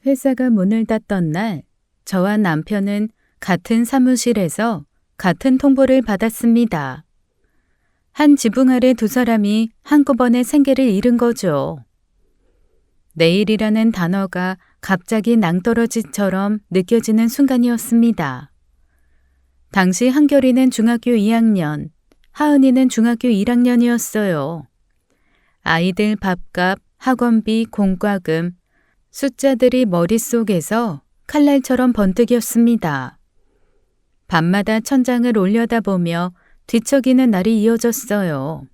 회사가 문을 닫던 날, 저와 남편은 같은 사무실에서 같은 통보를 받았습니다. 한 지붕 아래 두 사람이 한꺼번에 생계를 잃은 거죠. 내일이라는 단어가 갑자기 낭떠러지처럼 느껴지는 순간이었습니다. 당시 한결이는 중학교 2학년, 하은이는 중학교 1학년이었어요. 아이들 밥값, 학원비, 공과금, 숫자들이 머릿속에서 칼날처럼 번뜩였습니다. 밤마다 천장을 올려다보며 뒤척이는 날이 이어졌어요.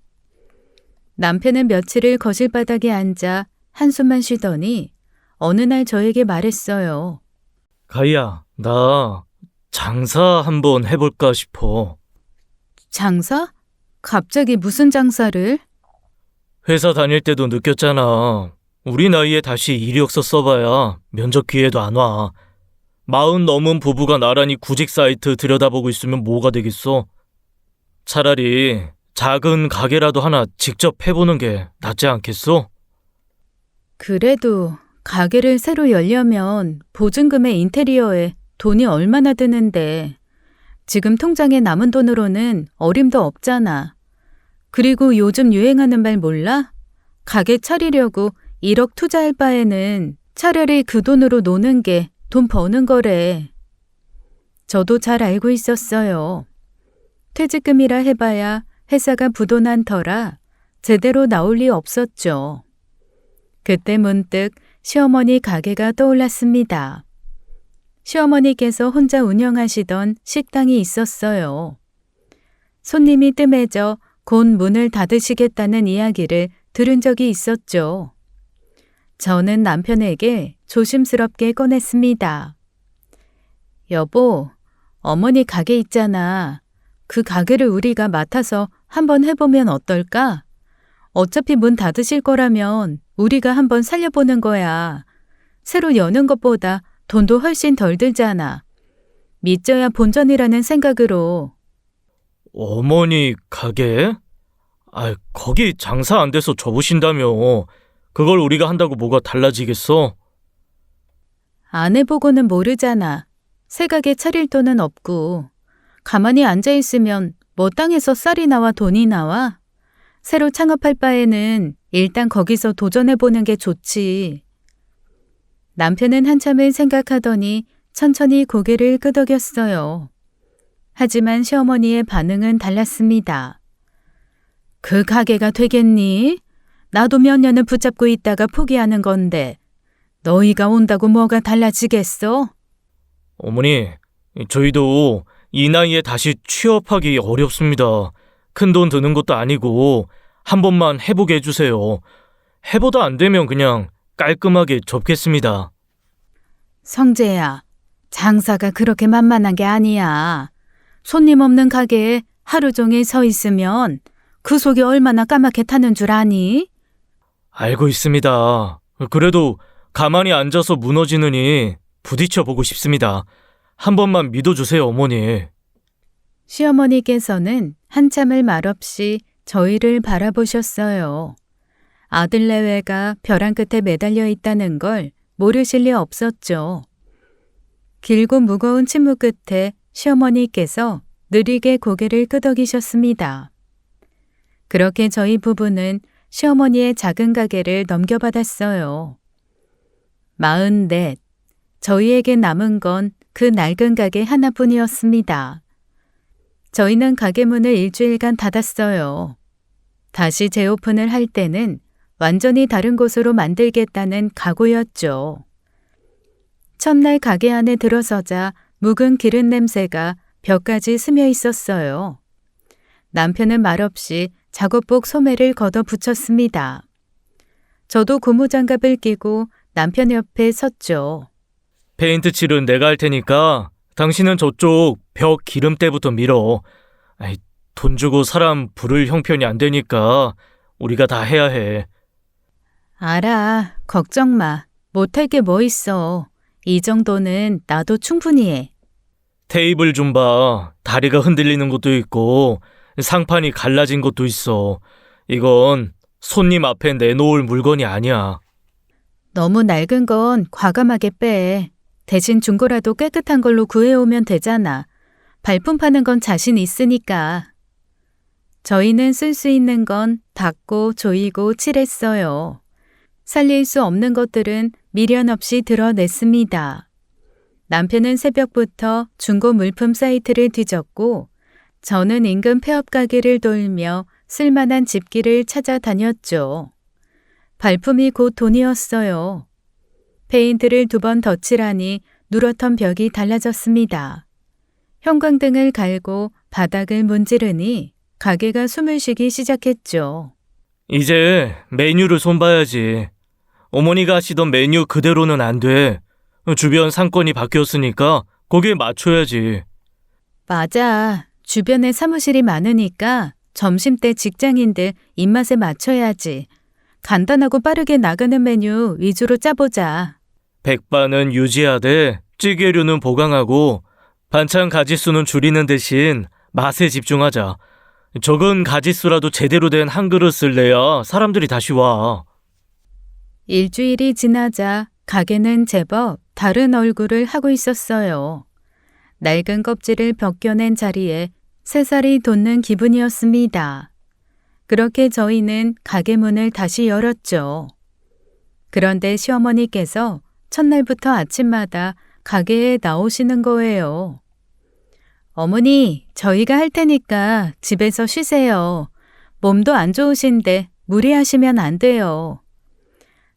남편은 며칠을 거실바닥에 앉아 한숨만 쉬더니 어느 날 저에게 말했어요. 가희야, 나 장사 한번 해볼까 싶어. 장사? 갑자기 무슨 장사를? 회사 다닐 때도 느꼈잖아. 우리 나이에 다시 이력서 써봐야 면접 기회도 안 와. 40 넘은 부부가 나란히 구직 사이트 들여다보고 있으면 뭐가 되겠어? 차라리 작은 가게라도 하나 직접 해보는 게 낫지 않겠어? 그래도 가게를 새로 열려면 보증금에 인테리어에 돈이 얼마나 드는데 지금 통장에 남은 돈으로는 어림도 없잖아. 그리고 요즘 유행하는 말 몰라? 가게 차리려고 1억 투자할 바에는 차라리 그 돈으로 노는 게 돈 버는 거래. 저도 잘 알고 있었어요. 퇴직금이라 해봐야 회사가 부도난 터라 제대로 나올 리 없었죠. 그때 문득 시어머니 가게가 떠올랐습니다. 시어머니께서 혼자 운영하시던 식당이 있었어요. 손님이 뜸해져 곧 문을 닫으시겠다는 이야기를 들은 적이 있었죠. 저는 남편에게 조심스럽게 꺼냈습니다. 여보, 어머니 가게 있잖아. 그 가게를 우리가 맡아서 한번 해보면 어떨까? 어차피 문 닫으실 거라면 우리가 한번 살려보는 거야. 새로 여는 것보다 돈도 훨씬 덜 들잖아. 믿져야 본전이라는 생각으로. 어머니 가게? 거기 장사 안 돼서 접으신다며. 그걸 우리가 한다고 뭐가 달라지겠어? 안 해보고는 모르잖아. 새 가게 차릴 돈은 없고. 가만히 앉아있으면 뭐 땅에서 쌀이 나와 돈이 나와? 새로 창업할 바에는 일단 거기서 도전해보는 게 좋지. 남편은 한참을 생각하더니 천천히 고개를 끄덕였어요. 하지만 시어머니의 반응은 달랐습니다. 그 가게가 되겠니? 나도 몇 년을 붙잡고 있다가 포기하는 건데 너희가 온다고 뭐가 달라지겠어? 어머니, 저희도 이 나이에 다시 취업하기 어렵습니다. 큰 돈 드는 것도 아니고 한 번만 해보게 해주세요. 해보다 안 되면 그냥 깔끔하게 접겠습니다. 성재야, 장사가 그렇게 만만한 게 아니야. 손님 없는 가게에 하루 종일 서 있으면 그 속이 얼마나 까맣게 타는 줄 아니? 알고 있습니다. 그래도 가만히 앉아서 무너지느니 부딪혀 보고 싶습니다. 한 번만 믿어주세요, 어머니. 시어머니께서는 한참을 말없이 저희를 바라보셨어요. 아들 내외가 벼랑 끝에 매달려 있다는 걸 모르실 리 없었죠. 길고 무거운 침묵 끝에 시어머니께서 느리게 고개를 끄덕이셨습니다. 그렇게 저희 부부는 시어머니의 작은 가게를 넘겨받았어요. 44, 저희에게 남은 건 그 낡은 가게 하나뿐이었습니다. 저희는 가게 문을 일주일간 닫았어요. 다시 재오픈을 할 때는 완전히 다른 곳으로 만들겠다는 각오였죠. 첫날 가게 안에 들어서자 묵은 기름 냄새가 벽까지 스며 있었어요. 남편은 말없이 작업복 소매를 걷어 붙였습니다. 저도 고무장갑을 끼고 남편 옆에 섰죠. 페인트 칠은 내가 할 테니까 당신은 저쪽 벽 기름때부터 밀어. 돈 주고 사람 부를 형편이 안 되니까 우리가 다 해야 해. 알아. 걱정 마. 못할 게 뭐 있어. 이 정도는 나도 충분히 해. 테이블 좀 봐. 다리가 흔들리는 것도 있고 상판이 갈라진 것도 있어. 이건 손님 앞에 내놓을 물건이 아니야. 너무 낡은 건 과감하게 빼. 대신 중고라도 깨끗한 걸로 구해오면 되잖아. 발품 파는 건 자신 있으니까. 저희는 쓸 수 있는 건 닦고 조이고 칠했어요. 살릴 수 없는 것들은 미련 없이 드러냈습니다. 남편은 새벽부터 중고 물품 사이트를 뒤졌고 저는 인근 폐업 가게를 돌며 쓸만한 집기를 찾아다녔죠. 발품이 곧 돈이었어요. 페인트를 2번 덧칠하니 누렇던 벽이 달라졌습니다. 형광등을 갈고 바닥을 문지르니 가게가 숨을 쉬기 시작했죠. 이제 메뉴를 손봐야지. 어머니가 하시던 메뉴 그대로는 안 돼. 주변 상권이 바뀌었으니까 거기에 맞춰야지. 맞아. 주변에 사무실이 많으니까 점심때 직장인들 입맛에 맞춰야지. 간단하고 빠르게 나가는 메뉴 위주로 짜보자. 백반은 유지하되 찌개류는 보강하고 반찬 가짓수는 줄이는 대신 맛에 집중하자. 적은 가짓수라도 제대로 된 한 그릇 쓸래야 사람들이 다시 와. 일주일이 지나자 가게는 제법 다른 얼굴을 하고 있었어요. 낡은 껍질을 벗겨낸 자리에 새살이 돋는 기분이었습니다. 그렇게 저희는 가게 문을 다시 열었죠. 그런데 시어머니께서 첫날부터 아침마다 가게에 나오시는 거예요. 어머니, 저희가 할 테니까 집에서 쉬세요. 몸도 안 좋으신데 무리하시면 안 돼요.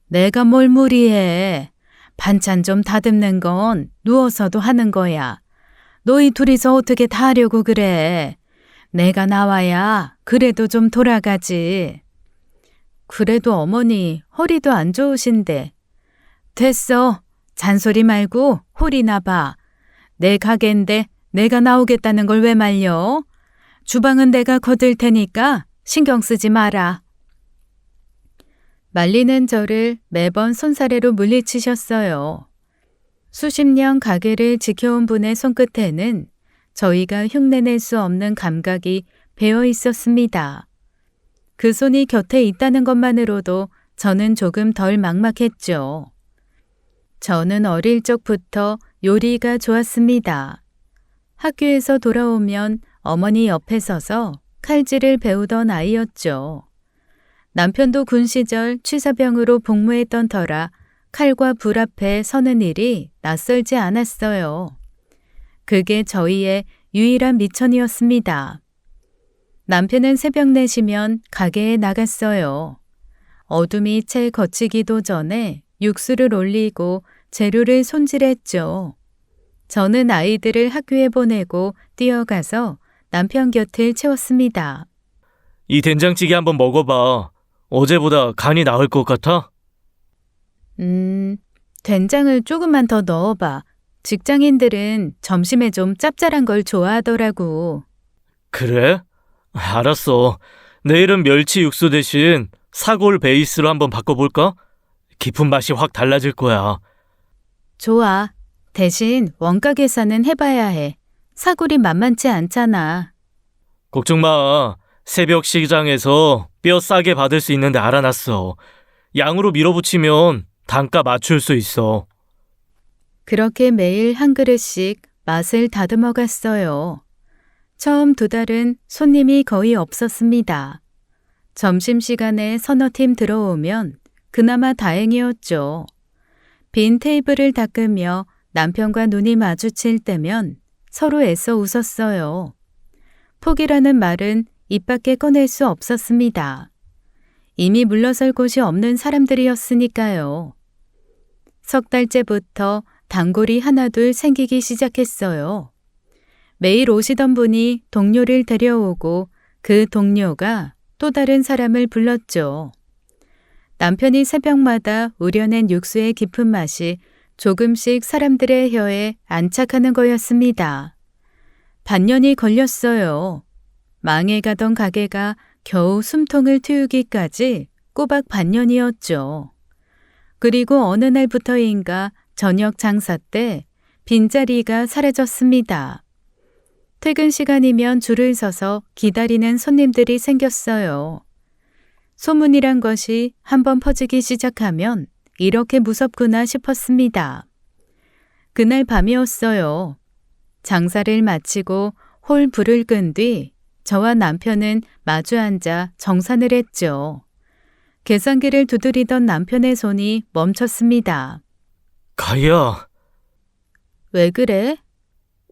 내가 뭘 무리해. 반찬 좀 다듬는 건 누워서도 하는 거야. 너희 둘이서 어떻게 다 하려고 그래. 내가 나와야 그래도 좀 돌아가지. 그래도 어머니 허리도 안 좋으신데. 됐어. 잔소리 말고 홀이나 봐. 내 가게인데 내가 나오겠다는 걸 왜 말려? 주방은 내가 거들 테니까 신경 쓰지 마라. 말리는 저를 매번 손사래로 물리치셨어요. 수십 년 가게를 지켜온 분의 손끝에는 저희가 흉내낼 수 없는 감각이 배어 있었습니다. 그 손이 곁에 있다는 것만으로도 저는 조금 덜 막막했죠. 저는 어릴 적부터 요리가 좋았습니다. 학교에서 돌아오면 어머니 옆에 서서 칼질을 배우던 아이였죠. 남편도 군 시절 취사병으로 복무했던 터라 칼과 불 앞에 서는 일이 낯설지 않았어요. 그게 저희의 유일한 미천이었습니다. 남편은 새벽 4시면 가게에 나갔어요. 어둠이 채 걷히기도 전에 육수를 올리고 재료를 손질했죠. 저는 아이들을 학교에 보내고 뛰어가서 남편 곁을 채웠습니다. 이 된장찌개 한번 먹어봐. 어제보다 간이 나을 것 같아? 된장을 조금만 더 넣어봐. 직장인들은 점심에 좀 짭짤한 걸 좋아하더라고. 그래? 알았어. 내일은 멸치 육수 대신 사골 베이스로 한번 바꿔볼까? 깊은 맛이 확 달라질 거야. 좋아. 대신 원가 계산은 해봐야 해. 사골이 만만치 않잖아. 걱정 마. 새벽 시장에서 뼈 싸게 받을 수 있는데 알아놨어. 양으로 밀어붙이면 단가 맞출 수 있어. 그렇게 매일 한 그릇씩 맛을 다듬어 갔어요. 처음 2달은 손님이 거의 없었습니다. 점심시간에 서너 팀 들어오면 그나마 다행이었죠. 빈 테이블을 닦으며 남편과 눈이 마주칠 때면 서로 애써 웃었어요. 포기라는 말은 입 밖에 꺼낼 수 없었습니다. 이미 물러설 곳이 없는 사람들이었으니까요. 3달째부터 단골이 하나둘 생기기 시작했어요. 매일 오시던 분이 동료를 데려오고 그 동료가 또 다른 사람을 불렀죠. 남편이 새벽마다 우려낸 육수의 깊은 맛이 조금씩 사람들의 혀에 안착하는 거였습니다. 반년이 걸렸어요. 망해가던 가게가 겨우 숨통을 트우기까지 꼬박 반년이었죠. 그리고 어느 날부터인가 저녁 장사 때 빈자리가 사라졌습니다. 퇴근 시간이면 줄을 서서 기다리는 손님들이 생겼어요. 소문이란 것이 한번 퍼지기 시작하면 이렇게 무섭구나 싶었습니다. 그날 밤이었어요. 장사를 마치고 홀 불을 끈 뒤 저와 남편은 마주 앉아 정산을 했죠. 계산기를 두드리던 남편의 손이 멈췄습니다. 가희야, 왜 그래?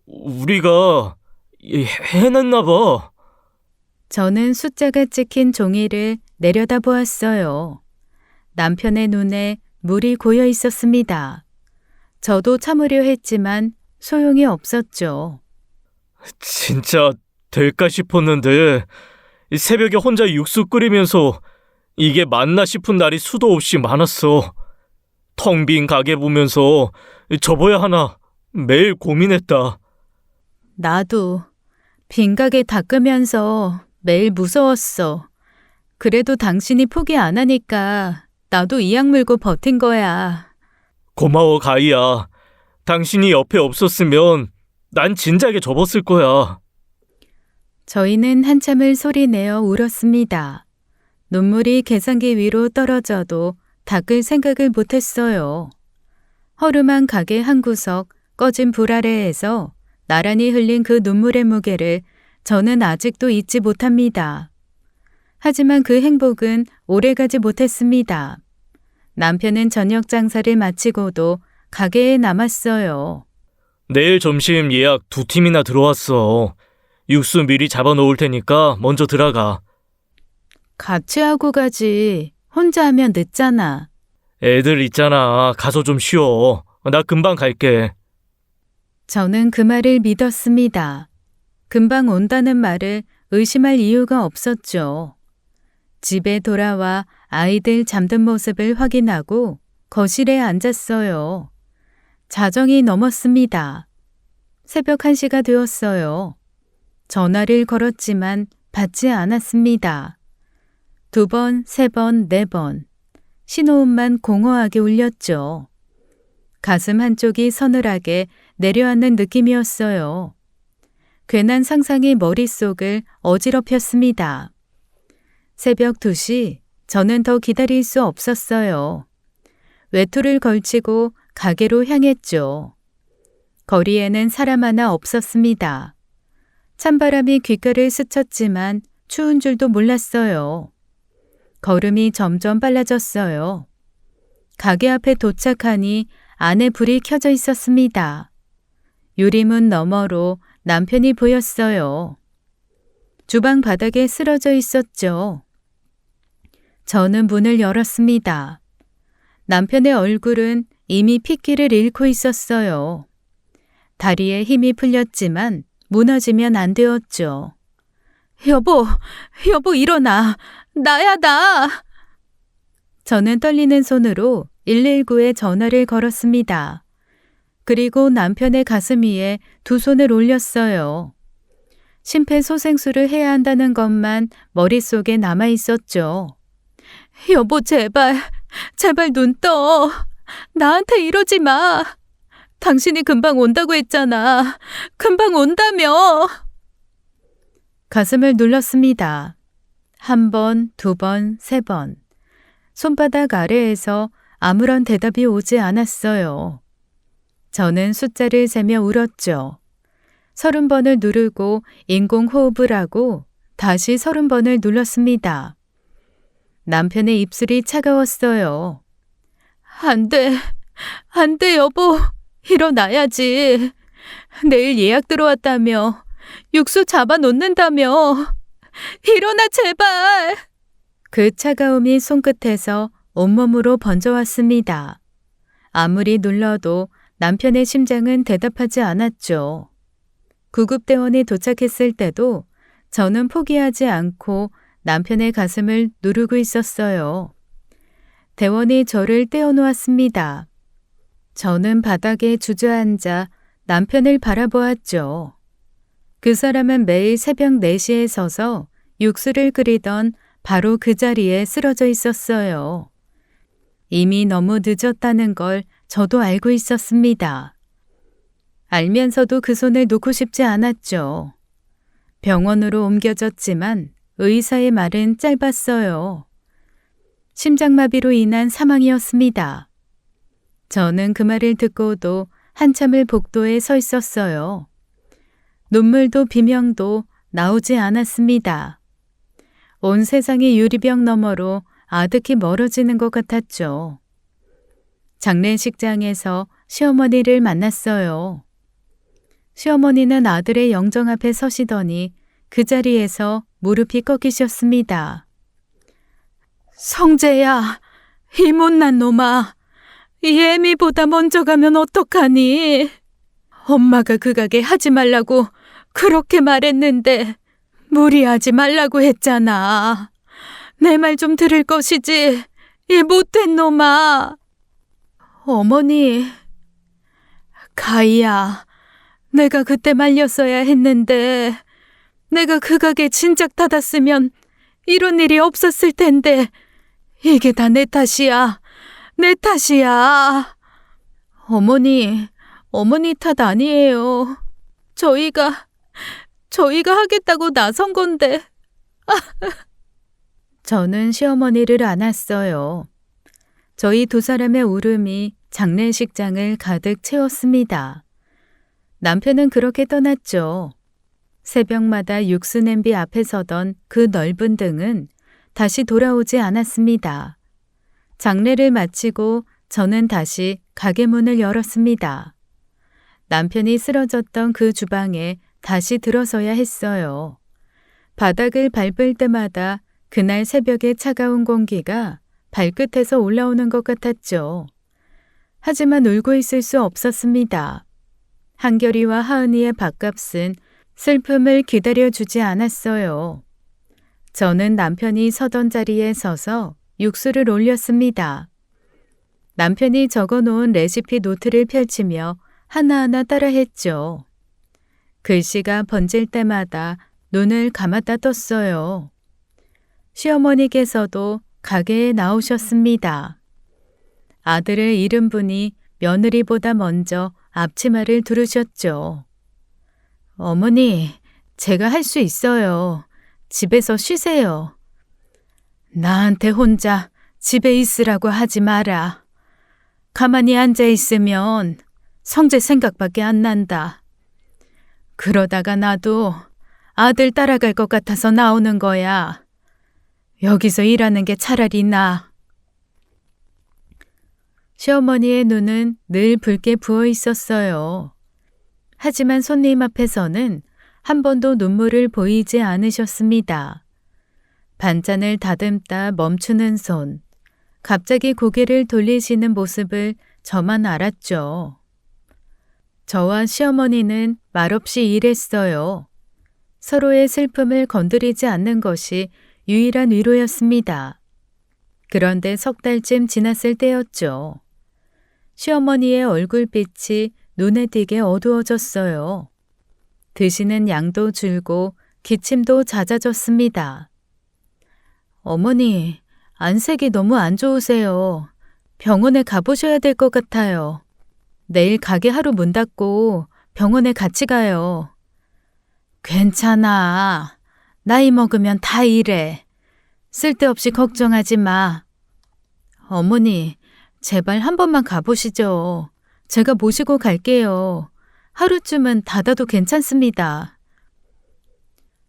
우리가 해냈나 봐. 저는 숫자가 찍힌 종이를 내려다보았어요. 남편의 눈에 물이 고여 있었습니다. 저도 참으려 했지만 소용이 없었죠. 진짜 될까 싶었는데 새벽에 혼자 육수 끓이면서 이게 맞나 싶은 날이 수도 없이 많았어. 텅 빈 가게 보면서 접어야 하나 매일 고민했다. 나도 빈 가게 닦으면서 매일 무서웠어. 그래도 당신이 포기 안 하니까 나도 이악 물고 버틴 거야. 고마워, 가희야. 당신이 옆에 없었으면 난 진작에 접었을 거야. 저희는 한참을 소리내어 울었습니다. 눈물이 계산기 위로 떨어져도 닦을 생각을 못했어요. 허름한 가게 한 구석 꺼진 불 아래에서 나란히 흘린 그 눈물의 무게를 저는 아직도 잊지 못합니다. 하지만 그 행복은 오래가지 못했습니다. 남편은 저녁 장사를 마치고도 가게에 남았어요. 내일 점심 예약 2팀이나 들어왔어. 육수 미리 잡아놓을 테니까 먼저 들어가. 같이 하고 가지. 혼자 하면 늦잖아. 애들 있잖아. 가서 좀 쉬어. 나 금방 갈게. 저는 그 말을 믿었습니다. 금방 온다는 말을 의심할 이유가 없었죠. 집에 돌아와 아이들 잠든 모습을 확인하고 거실에 앉았어요. 자정이 넘었습니다. 새벽 1시가 되었어요. 전화를 걸었지만 받지 않았습니다. 2번, 3번, 4번. 신호음만 공허하게 울렸죠. 가슴 한쪽이 서늘하게 내려앉는 느낌이었어요. 괜한 상상이 머릿속을 어지럽혔습니다. 새벽 2시, 저는 더 기다릴 수 없었어요. 외투를 걸치고 가게로 향했죠. 거리에는 사람 하나 없었습니다. 찬바람이 귓가를 스쳤지만 추운 줄도 몰랐어요. 걸음이 점점 빨라졌어요. 가게 앞에 도착하니 안에 불이 켜져 있었습니다. 유리문 너머로 남편이 보였어요. 주방 바닥에 쓰러져 있었죠. 저는 문을 열었습니다. 남편의 얼굴은 이미 핏기를 잃고 있었어요. 다리에 힘이 풀렸지만 무너지면 안 되었죠. 여보 일어나. 나야 나. 저는 떨리는 손으로 119에 전화를 걸었습니다. 그리고 남편의 가슴 위에 2 손을 올렸어요. 심폐소생술을 해야 한다는 것만 머릿속에 남아 있었죠. 여보 제발 눈 떠. 나한테 이러지 마. 당신이 금방 온다고 했잖아. 금방 온다며. 가슴을 눌렀습니다. 1번, 2번, 3번. 손바닥 아래에서 아무런 대답이 오지 않았어요. 저는 숫자를 세며 울었죠. 30번을 누르고 인공호흡을 하고 다시 30번을 눌렀습니다. 남편의 입술이 차가웠어요. 안 돼 여보. 일어나야지. 내일 예약 들어왔다며. 육수 잡아놓는다며. 일어나 제발. 그 차가움이 손끝에서 온몸으로 번져왔습니다. 아무리 눌러도 남편의 심장은 대답하지 않았죠. 구급대원이 도착했을 때도 저는 포기하지 않고 남편의 가슴을 누르고 있었어요. 대원이 저를 떼어놓았습니다. 저는 바닥에 주저앉아 남편을 바라보았죠. 그 사람은 매일 새벽 4시에 서서 육수를 끓이던 바로 그 자리에 쓰러져 있었어요. 이미 너무 늦었다는 걸 저도 알고 있었습니다. 알면서도 그 손을 놓고 싶지 않았죠. 병원으로 옮겨졌지만 의사의 말은 짧았어요. 심장마비로 인한 사망이었습니다. 저는 그 말을 듣고도 한참을 복도에 서 있었어요. 눈물도 비명도 나오지 않았습니다. 온 세상이 유리병 너머로 아득히 멀어지는 것 같았죠. 장례식장에서 시어머니를 만났어요. 시어머니는 아들의 영정 앞에 서시더니 그 자리에서 무릎이 꺾이셨습니다. 성재야, 이 못난 놈아. 예미보다 먼저 가면 어떡하니? 엄마가 그 가게 하지 말라고 그렇게 말했는데 무리하지 말라고 했잖아. 내 말 좀 들을 것이지. 이 못된 놈아. 어머니, 가희야, 내가 그때 말렸어야 했는데 내가 그 가게 진작 닫았으면 이런 일이 없었을 텐데 이게 다 내 탓이야. 내 탓이야. 어머니 탓 아니에요. 저희가 하겠다고 나선 건데. 저는 시어머니를 안았어요. 저희 두 사람의 울음이 장례식장을 가득 채웠습니다. 남편은 그렇게 떠났죠. 새벽마다 육수 냄비 앞에 서던 그 넓은 등은 다시 돌아오지 않았습니다. 장례를 마치고 저는 다시 가게 문을 열었습니다. 남편이 쓰러졌던 그 주방에 다시 들어서야 했어요. 바닥을 밟을 때마다 그날 새벽의 차가운 공기가 발끝에서 올라오는 것 같았죠. 하지만 울고 있을 수 없었습니다. 한결이와 하은이의 밥값은 슬픔을 기다려주지 않았어요. 저는 남편이 서던 자리에 서서 육수를 올렸습니다. 남편이 적어놓은 레시피 노트를 펼치며 하나하나 따라했죠. 글씨가 번질 때마다 눈을 감았다 떴어요. 시어머니께서도 가게에 나오셨습니다. 아들을 잃은 분이 며느리보다 먼저 앞치마를 두르셨죠. 어머니, 제가 할 수 있어요. 집에서 쉬세요. 나한테 혼자 집에 있으라고 하지 마라. 가만히 앉아 있으면 성재 생각밖에 안 난다. 그러다가 나도 아들 따라갈 것 같아서 나오는 거야. 여기서 일하는 게 차라리 나아. 시어머니의 눈은 늘 붉게 부어 있었어요. 하지만 손님 앞에서는 한 번도 눈물을 보이지 않으셨습니다. 반찬을 다듬다 멈추는 손, 갑자기 고개를 돌리시는 모습을 저만 알았죠. 저와 시어머니는 말없이 일했어요. 서로의 슬픔을 건드리지 않는 것이 유일한 위로였습니다. 그런데 석 달쯤 지났을 때였죠. 시어머니의 얼굴빛이 눈에 띄게 어두워졌어요. 드시는 양도 줄고 기침도 잦아졌습니다. 어머니, 안색이 너무 안 좋으세요. 병원에 가보셔야 될 것 같아요. 내일 가게 하루 문 닫고 병원에 같이 가요. 괜찮아. 나이 먹으면 다 이래. 쓸데없이 걱정하지 마. 어머니, 제발 한 번만 가보시죠. 제가 모시고 갈게요. 하루쯤은 닫아도 괜찮습니다.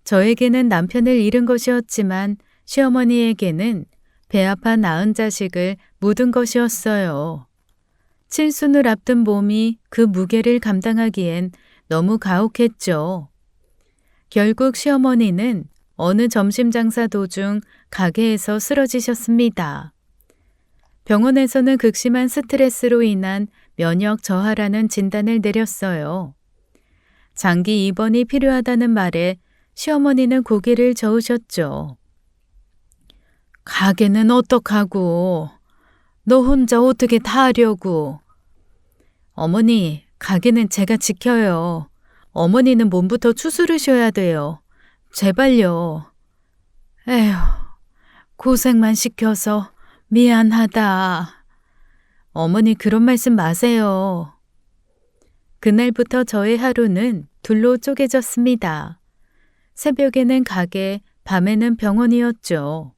저에게는 남편을 잃은 것이었지만 시어머니에게는 배 아파 낳은 자식을 묻은 것이었어요. 칠순을 앞둔 몸이 그 무게를 감당하기엔 너무 가혹했죠. 결국 시어머니는 어느 점심 장사 도중 가게에서 쓰러지셨습니다. 병원에서는 극심한 스트레스로 인한 면역 저하라는 진단을 내렸어요. 장기 입원이 필요하다는 말에 시어머니는 고개를 저으셨죠. 가게는 어떡하고? 너 혼자 어떻게 다 하려고? 어머니, 가게는 제가 지켜요. 어머니는 몸부터 추스르셔야 돼요. 제발요. 에휴, 고생만 시켜서 미안하다. 어머니 그런 말씀 마세요. 그날부터 저의 하루는 둘로 쪼개졌습니다. 새벽에는 가게, 밤에는 병원이었죠.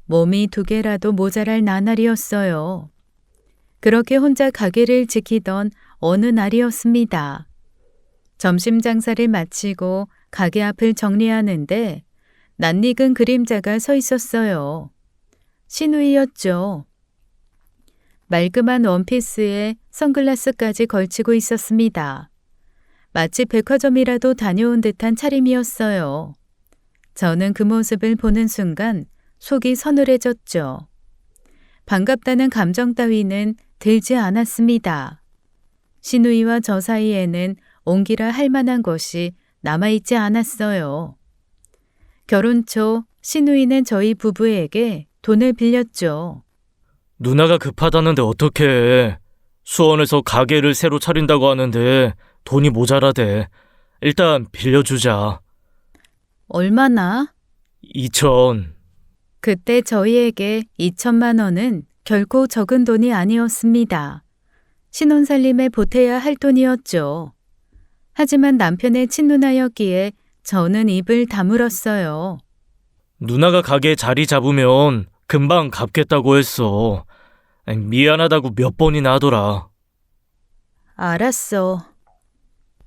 몸이 2개라도 모자랄 나날이었어요. 그렇게 혼자 가게를 지키던 어느 날이었습니다. 점심 장사를 마치고 가게 앞을 정리하는데 낯익은 그림자가 서 있었어요. 신우이였죠. 말끔한 원피스에 선글라스까지 걸치고 있었습니다. 마치 백화점이라도 다녀온 듯한 차림이었어요. 저는 그 모습을 보는 순간 속이 서늘해졌죠. 반갑다는 감정 따위는 들지 않았습니다. 신우이와 저 사이에는 옹기라 할 만한 것이 남아있지 않았어요. 결혼 초 신우이는 저희 부부에게 돈을 빌렸죠. 누나가 급하다는데 어떡해. 수원에서 가게를 새로 차린다고 하는데 돈이 모자라대. 일단 빌려주자. 얼마나? 2천. 그때 저희에게 2천만 원은 결코 적은 돈이 아니었습니다. 신혼살림에 보태야 할 돈이었죠. 하지만 남편의 친누나였기에 저는 입을 다물었어요. 누나가 가게에 자리 잡으면 금방 갚겠다고 했어. 미안하다고 몇 번이나 하더라. 알았어.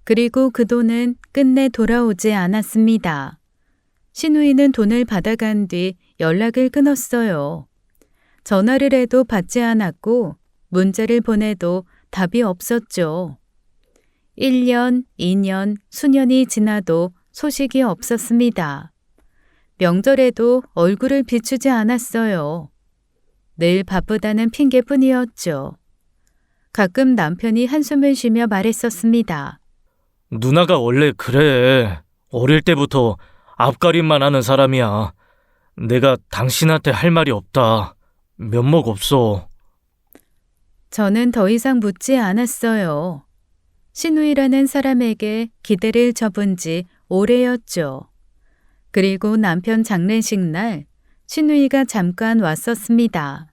그리고 그 돈은 끝내 돌아오지 않았습니다. 신우이는 돈을 받아간 뒤 연락을 끊었어요. 전화를 해도 받지 않았고 문자를 보내도 답이 없었죠. 1년, 2년, 수년이 지나도 소식이 없었습니다. 명절에도 얼굴을 비추지 않았어요. 늘 바쁘다는 핑계뿐이었죠. 가끔 남편이 한숨을 쉬며 말했었습니다. 누나가 원래 그래. 어릴 때부터 앞가림만 하는 사람이야. 내가 당신한테 할 말이 없다. 면목 없어. 저는 더 이상 묻지 않았어요. 신우이라는 사람에게 기대를 접은 지 오래였죠. 그리고 남편 장례식 날 신우이가 잠깐 왔었습니다.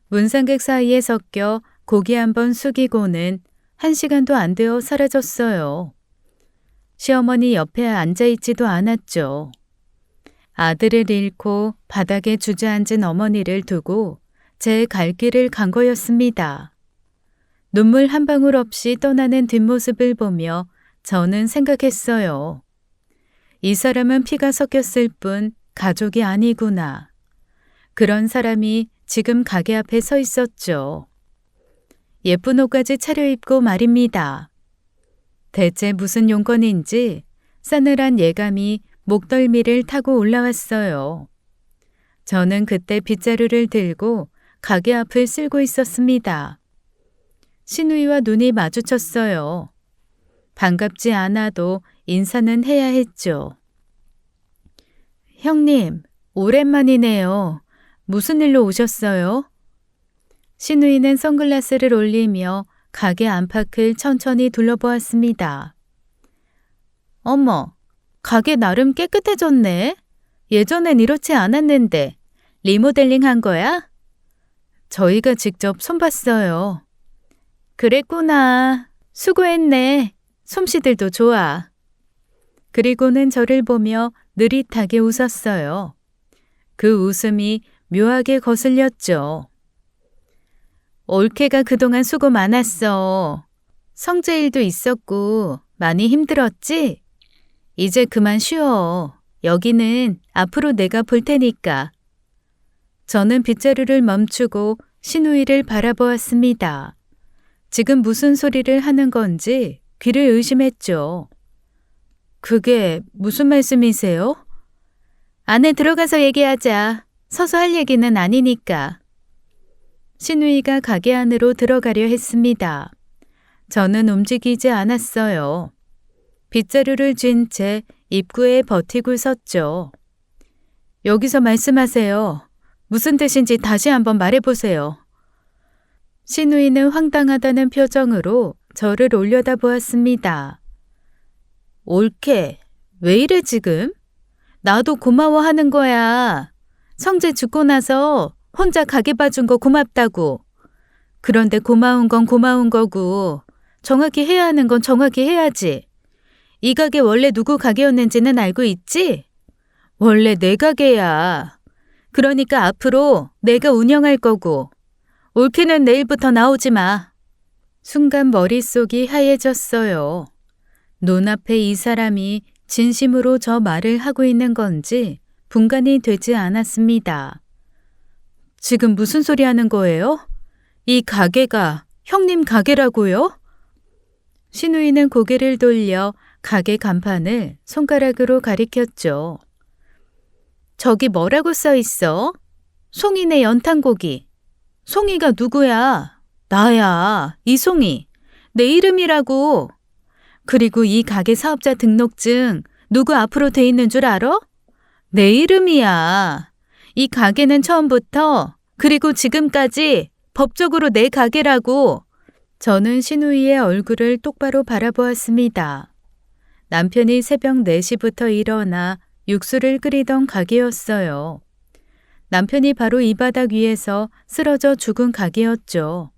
문상객 사이에 섞여 고개 한번 숙이고는 1시간도 안 되어 사라졌어요. 시어머니 옆에 앉아있지도 않았죠. 아들을 잃고 바닥에 주저앉은 어머니를 두고 제 갈 길을 간 거였습니다. 눈물 한 방울 없이 떠나는 뒷모습을 보며 저는 생각했어요. 이 사람은 피가 섞였을 뿐 가족이 아니구나. 그런 사람이 지금 가게 앞에 서 있었죠. 예쁜 옷까지 차려입고 말입니다. 대체 무슨 용건인지 싸늘한 예감이 목덜미를 타고 올라왔어요. 저는 그때 빗자루를 들고 가게 앞을 쓸고 있었습니다. 신우이와 눈이 마주쳤어요. 반갑지 않아도 인사는 해야 했죠. 형님, 오랜만이네요. 무슨 일로 오셨어요? 신우이는 선글라스를 올리며 가게 안팎을 천천히 둘러보았습니다. 어머, 가게 나름 깨끗해졌네. 예전엔 이렇지 않았는데 리모델링 한 거야? 저희가 직접 손봤어요. 그랬구나. 수고했네. 솜씨들도 좋아. 그리고는 저를 보며 느릿하게 웃었어요. 그 웃음이 묘하게 거슬렸죠. 올케가 그동안 수고 많았어. 성재일도 있었고 많이 힘들었지? 이제 그만 쉬어. 여기는 앞으로 내가 볼 테니까. 저는 빗자루를 멈추고 신우이를 바라보았습니다. 지금 무슨 소리를 하는 건지 귀를 의심했죠. 그게 무슨 말씀이세요? 안에 들어가서 얘기하자. 서서 할 얘기는 아니니까. 신우이가 가게 안으로 들어가려 했습니다. 저는 움직이지 않았어요. 빗자루를 쥔 채 입구에 버티고 섰죠. 여기서 말씀하세요. 무슨 뜻인지 다시 한번 말해보세요. 신우이는 황당하다는 표정으로 저를 올려다보았습니다. 올케, 왜 이래 지금? 나도 고마워하는 거야. 성재 죽고 나서 혼자 가게 봐준 거 고맙다고. 그런데 고마운 건 고마운 거고 정확히 해야 하는 건 정확히 해야지. 이 가게 원래 누구 가게였는지는 알고 있지? 원래 내 가게야. 그러니까 앞으로 내가 운영할 거고 올케는 내일부터 나오지 마. 순간 머릿속이 하얘졌어요. 눈앞에 이 사람이 진심으로 저 말을 하고 있는 건지 분간이 되지 않았습니다. 지금 무슨 소리 하는 거예요? 이 가게가 형님 가게라고요? 신우이는 고개를 돌려 가게 간판을 손가락으로 가리켰죠. 저기 뭐라고 써 있어? 송이네 연탄고기. 송이가 누구야? 나야, 이송이. 내 이름이라고. 그리고 이 가게 사업자 등록증 누구 앞으로 돼 있는 줄 알아? 내 이름이야. 이 가게는 처음부터 그리고 지금까지 법적으로 내 가게라고. 저는 신우이의 얼굴을 똑바로 바라보았습니다. 남편이 새벽 4시부터 일어나 육수를 끓이던 가게였어요. 남편이 바로 이 바닥 위에서 쓰러져 죽은 가게였죠.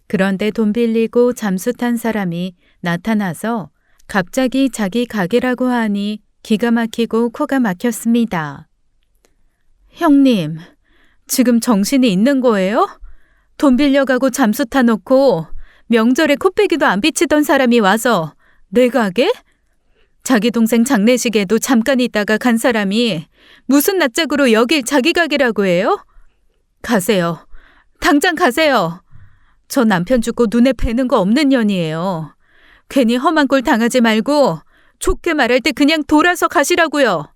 그런데 돈 빌리고 잠수 탄 사람이 나타나서 갑자기 자기 가게라고 하니 기가 막히고 코가 막혔습니다. 형님, 지금 정신이 있는 거예요? 돈 빌려가고 잠수 타놓고 명절에 코빼기도 안 비치던 사람이 와서 내 가게? 자기 동생 장례식에도 잠깐 있다가 간 사람이 무슨 낯짝으로 여길 자기 가게라고 해요? 가세요. 당장 가세요. 저 남편 죽고 눈에 뵈는 거 없는 년이에요. 괜히 험한 꼴 당하지 말고 좋게 말할 때 그냥 돌아서 가시라고요.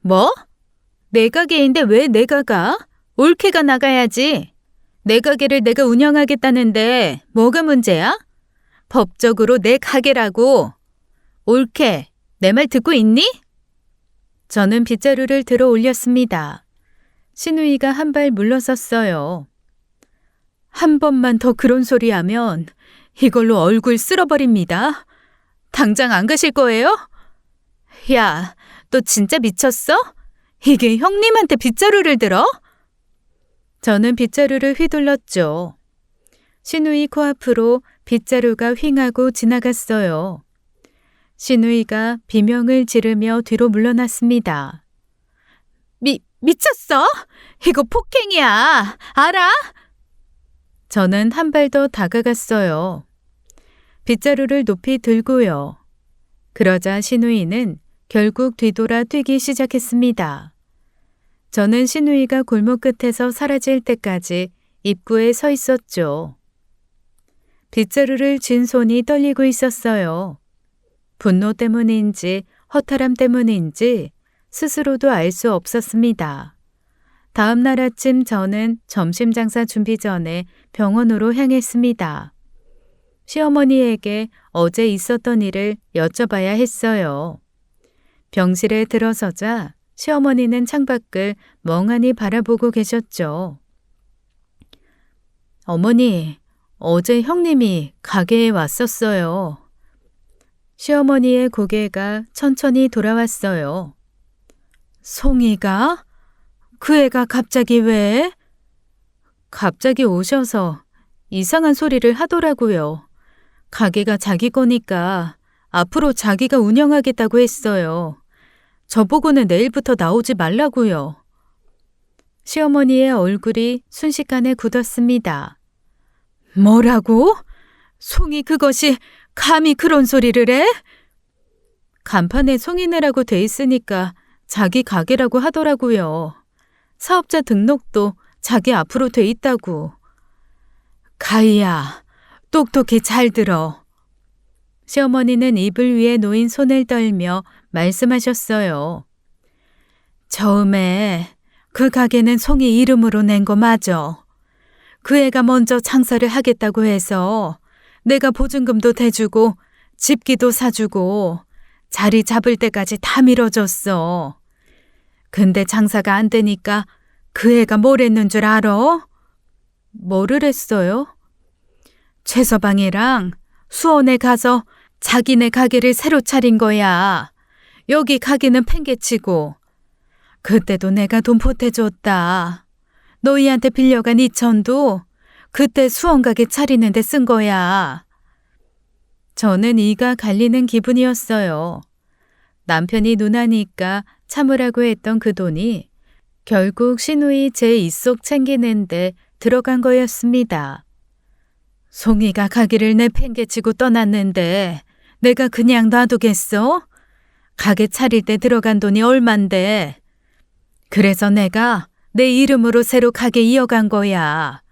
뭐? 내 가게인데 왜 내가 가? 올케가 나가야지. 내 가게를 내가 운영하겠다는데 뭐가 문제야? 법적으로 내 가게라고. 올케, 내 말 듣고 있니? 저는 빗자루를 들어 올렸습니다. 신우이가 한 발 물러섰어요. 한 번만 더 그런 소리 하면 이걸로 얼굴 쓸어버립니다. 당장 안 가실 거예요? 야, 너 진짜 미쳤어? 이게 형님한테 빗자루를 들어? 저는 빗자루를 휘둘렀죠. 신우이 코앞으로 빗자루가 휑하고 지나갔어요. 신우이가 비명을 지르며 뒤로 물러났습니다. 미쳤어? 이거 폭행이야. 알아? 저는 한 발 더 다가갔어요. 빗자루를 높이 들고요. 그러자 신우이는 결국 뒤돌아 뛰기 시작했습니다. 저는 신우이가 골목 끝에서 사라질 때까지 입구에 서 있었죠. 빗자루를 쥔 손이 떨리고 있었어요. 분노 때문인지 허탈함 때문인지 스스로도 알 수 없었습니다. 다음 날 아침 저는 점심 장사 준비 전에 병원으로 향했습니다. 시어머니에게 어제 있었던 일을 여쭤봐야 했어요. 병실에 들어서자 시어머니는 창밖을 멍하니 바라보고 계셨죠. 어머니, 어제 형님이 가게에 왔었어요. 시어머니의 고개가 천천히 돌아왔어요. 송이가? 그 애가 갑자기 왜? 갑자기 오셔서 이상한 소리를 하더라고요. 가게가 자기 거니까 앞으로 자기가 운영하겠다고 했어요. 저보고는 내일부터 나오지 말라고요. 시어머니의 얼굴이 순식간에 굳었습니다. 뭐라고? 송이 그것이 감히 그런 소리를 해? 간판에 송이네라고 돼 있으니까 자기 가게라고 하더라고요. 사업자 등록도 자기 앞으로 돼 있다고. 가희야, 똑똑히 잘 들어. 시어머니는 이불 위에 놓인 손을 떨며 말씀하셨어요. 처음에 그 가게는 송이 이름으로 낸 거 맞아. 그 애가 먼저 장사를 하겠다고 해서 내가 보증금도 대주고 집기도 사주고 자리 잡을 때까지 다 밀어줬어. 근데 장사가 안 되니까 그 애가 뭘 했는 줄 알아? 뭐를 했어요? 최서방이랑 수원에 가서 자기네 가게를 새로 차린 거야. 여기 가게는 팽개치고. 그때도 내가 돈 보태줬다. 너희한테 빌려간 2천도 그때 수원 가게 차리는데 쓴 거야. 저는 이가 갈리는 기분이었어요. 남편이 누나니까 참으라고 했던 그 돈이 결국 신우이 제 입속 챙기는데 들어간 거였습니다. 송이가 가게를 내팽개치고 떠났는데 내가 그냥 놔두겠어? 가게 차릴 때 들어간 돈이 얼만데. 그래서 내가 내 이름으로 새로 가게 이어간 거야.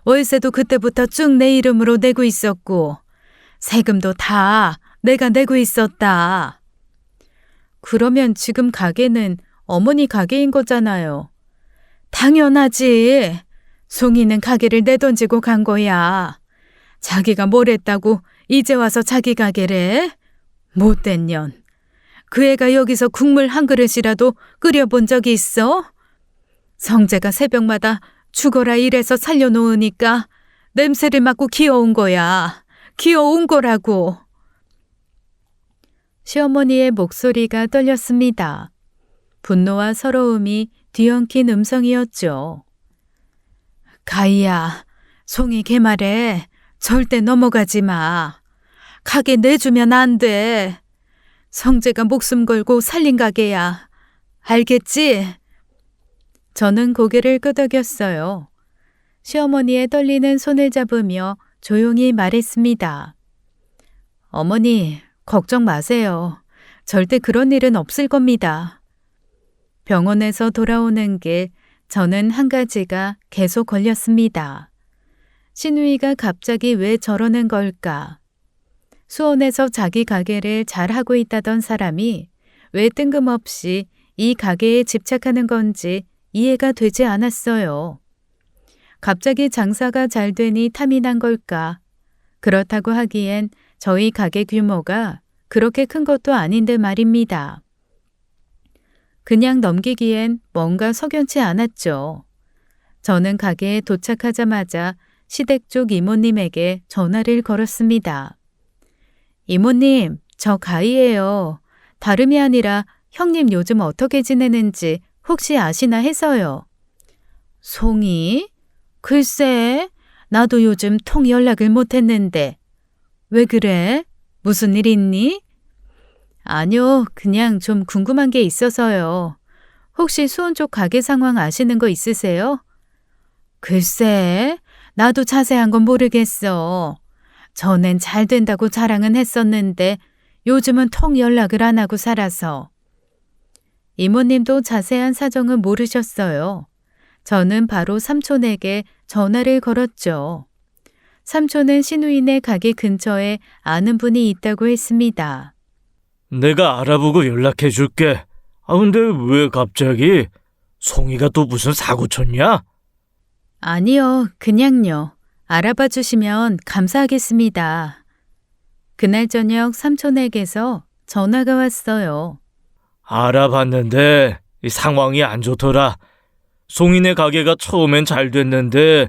월세도 그때부터 쭉 내 이름으로 내고 있었고 세금도 다 내가 내고 있었다. 그러면 지금 가게는 어머니 가게인 거잖아요. 당연하지. 송이는 가게를 내던지고 간 거야. 자기가 뭘 했다고 이제 와서 자기 가게래? 못된 년. 그 애가 여기서 국물 한 그릇이라도 끓여본 적이 있어? 성재가 새벽마다 죽어라 이래서 살려놓으니까 냄새를 맡고 기어온 거야. 기어온 거라고. 시어머니의 목소리가 떨렸습니다. 분노와 서러움이 뒤엉킨 음성이었죠. 가희야, 송이 걔 말에 절대 넘어가지 마. 가게 내주면 안 돼. 성재가 목숨 걸고 살린 가게야. 알겠지? 저는 고개를 끄덕였어요. 시어머니의 떨리는 손을 잡으며 조용히 말했습니다. 어머니, 걱정 마세요. 절대 그런 일은 없을 겁니다. 병원에서 돌아오는 길, 저는 한 가지가 계속 걸렸습니다. 신우이가 갑자기 왜 저러는 걸까? 수원에서 자기 가게를 잘하고 있다던 사람이 왜 뜬금없이 이 가게에 집착하는 건지 이해가 되지 않았어요. 갑자기 장사가 잘 되니 탐이 난 걸까? 그렇다고 하기엔 저희 가게 규모가 그렇게 큰 것도 아닌데 말입니다. 그냥 넘기기엔 뭔가 석연치 않았죠. 저는 가게에 도착하자마자 시댁 쪽 이모님에게 전화를 걸었습니다. 이모님, 저 가희예요. 다름이 아니라 형님 요즘 어떻게 지내는지 혹시 아시나 해서요. 송이? 글쎄, 나도 요즘 통 연락을 못했는데. 왜 그래? 무슨 일 있니? 아니요, 그냥 좀 궁금한 게 있어서요. 혹시 수원 쪽 가게 상황 아시는 거 있으세요? 글쎄, 나도 자세한 건 모르겠어. 전엔 잘 된다고 자랑은 했었는데 요즘은 통 연락을 안 하고 살아서. 이모님도 자세한 사정은 모르셨어요. 저는 바로 삼촌에게 전화를 걸었죠. 삼촌은 신우이네 가게 근처에 아는 분이 있다고 했습니다. 내가 알아보고 연락해 줄게. 근데 왜 갑자기? 송이가 또 무슨 사고 쳤냐? 아니요, 그냥요. 알아봐 주시면 감사하겠습니다. 그날 저녁 삼촌에게서 전화가 왔어요. 알아봤는데 이 상황이 안 좋더라. 송이네 가게가 처음엔 잘 됐는데